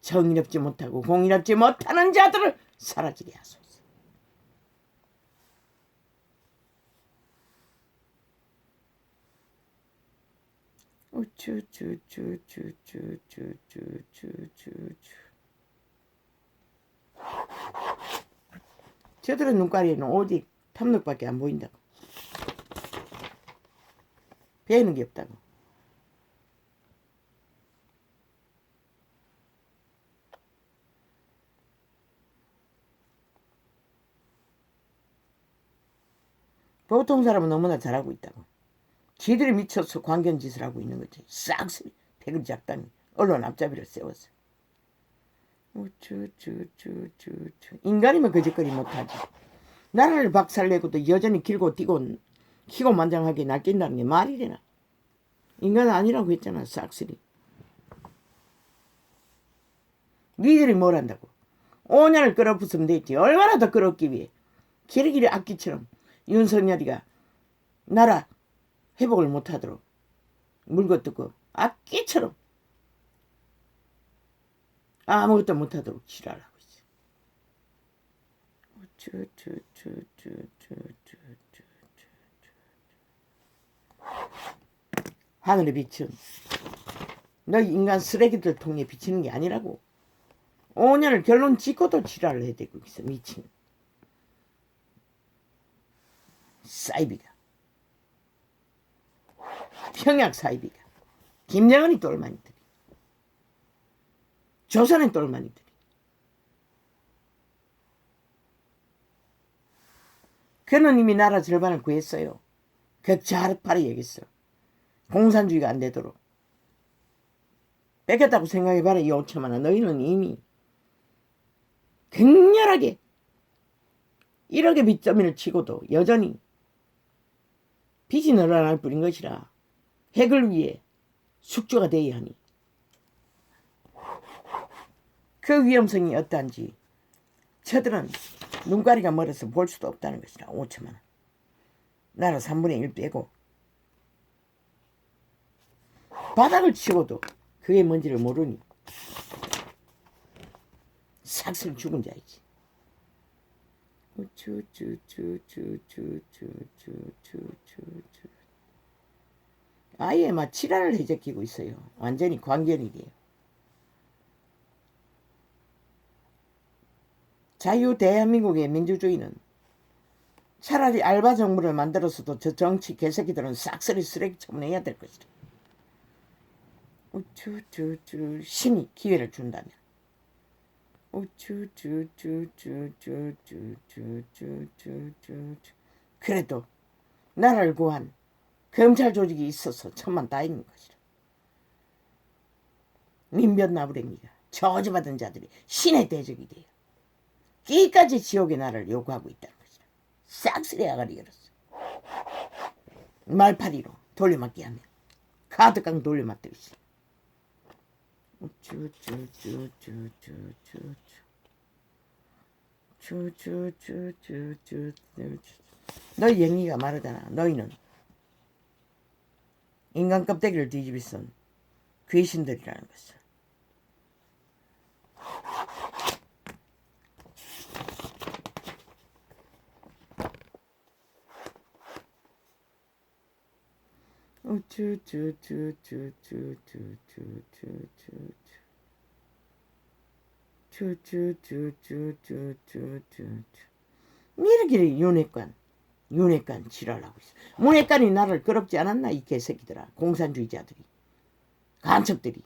정의롭지 못하고 공의롭지 못하는 자들을 사라지게 하소서. 저들의 눈가리에는 오직 탐욕밖에 안 보인다고. 배우는 게 없다고. 보통 사람은 너무나 잘하고 있다고. 지들이 미쳐서 관견짓을 하고 있는 거지. 싹쓸이 패거리 작당이 언론 앞잡이를 세웠어. 인간이면 거짓거리 못하지. 나라를 박살내고도 여전히 길고 뛰고 희고만장하게 날뛴다는 게 말이 되나. 인간은 아니라고 했잖아. 싹쓸이. 니들이 뭘 한다고. 5년을 끌어부으면 됐지. 얼마나 더 끌어엎기 위해. 기리기리 악기처럼 윤석열이가 나라 회복을 못하도록 물거뜯고 악기처럼 아무것도 못하도록 지랄하고 있어. 하늘의 빛은 너희 인간 쓰레기들 통해 비치는 게 아니라고. 5년을 결론 짓고도 지랄을 해대고 있어. 미친 사이비가. 평양 사이비가. 김정은이 똘마니들이. 조선의 똘마니들이. 그는 이미 나라 절반을 구했어요. 격차하르파리 여겼어. 공산주의가 안 되도록. 뺏겼다고 생각해봐라. 이 5천만 원. 너희는 이미 격렬하게 1억의 빚더미를 치고도 여전히 빚이 늘어날 뿐인 것이라 핵을 위해 숙주가 되어야 하니 그 위험성이 어떠한지 저들은 눈가리가 멀어서 볼 수도 없다는 것이라. 5천만 원. 나라 3분의 1 빼고 바닥을 치고도 그게 뭔지를 모르니 삭슬 죽은 자이지. 아예 막 지랄을 해제끼고 있어요. 완전히 광견이래요. 자유 대한민국의 민주주의는 차라리 알바 정부를 만들어서도 저 정치 개새끼들은 싹쓸이 쓰레기 처분해야 될 것이다. 신이 기회를 준다면. 그래도 나라를 구한 검찰 조직이 있어서 천만 다행인 것이다. 민변나부랭이가 저주받은 자들이 신의 대적이 되어 끼까지 지옥의 나라를 요구하고 있다는 것이다. 싹쓸이 아가리 열었어. 말파리로 돌려막기 하면 카드깡 돌려맞듯이. 너희 영희가 말하잖아. 너희는 인간 껍데기를 뒤집어 쓴 귀신들이라는 것을. 이렇게 윤회관 지랄하고 있어. 문회관이 나를 끌었지 않았나 이 개새끼들아. 공산주의자들이 간첩들이.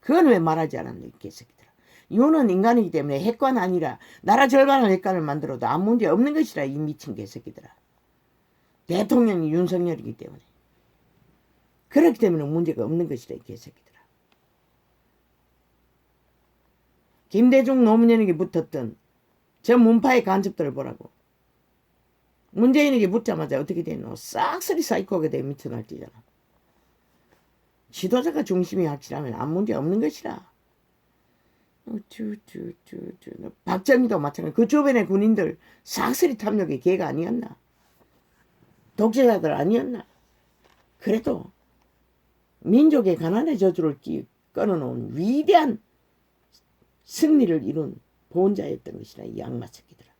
그건 왜 말하지 않았나 이 개새끼들아. 윤은 인간이기 때문에 핵관 아니라 나라 절반을 핵관을 만들어도 아무 문제 없는 것이라 이 미친 개새끼들아. 대통령이 윤석열이기 때문에. 그렇기 때문에 문제가 없는 것이다 이 개새끼들아. 김대중 노무현에게 붙었던 저 문파의 간첩들을 보라고. 문재인에게 붙자마자 어떻게 되노? 싹쓸이 사이코가 되어 미쳐 날뛰잖아. 지도자가 중심이 확실하면 아무 문제 없는 것이라. 박정희도 마찬가지. 그 주변의 군인들 싹쓸이 탐욕의 개가 아니었나? 독재자들 아니었나? 그래도 민족의 가난의 저주를 끊어놓은 위대한 승리를 이룬 보온자였던 것이라 이 악마 새끼들아.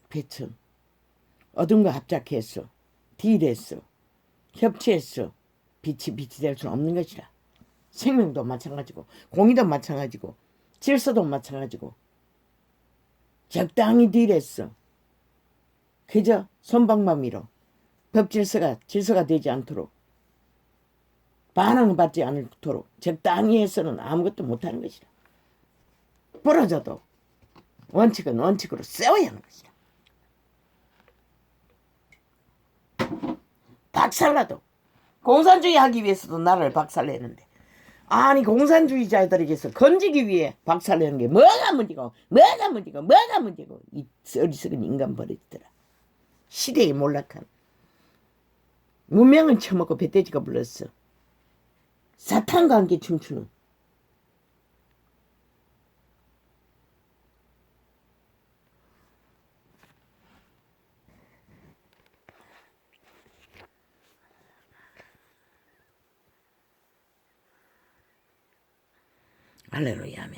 배천 어둠과 합작했어. 딜했어. 협치했어. 빛이 될 수는 없는 것이라. 생명도 마찬가지고 공의도 마찬가지고 질서도 마찬가지고 적당히 딜했어. 그저 손방망이로 질서가 되지 않도록 반항을 받지 않도록 적당히 해서는 아무것도 못하는 것이라. 부러져도 원칙은 원칙으로 세워야 하는 것이라. 박살나도 공산주의 하기 위해서도 나라를 박살내는데 아니 공산주의자들에게서 건지기 위해 박살내는 게 뭐가 문제고 이 어리석은 인간 버릇이더라. 시대에 몰락한 문명은 처먹고 배돼지가 불렀어. 사탄과 함께 춤추는 할렐루야 아멘.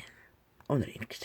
오늘 이렇게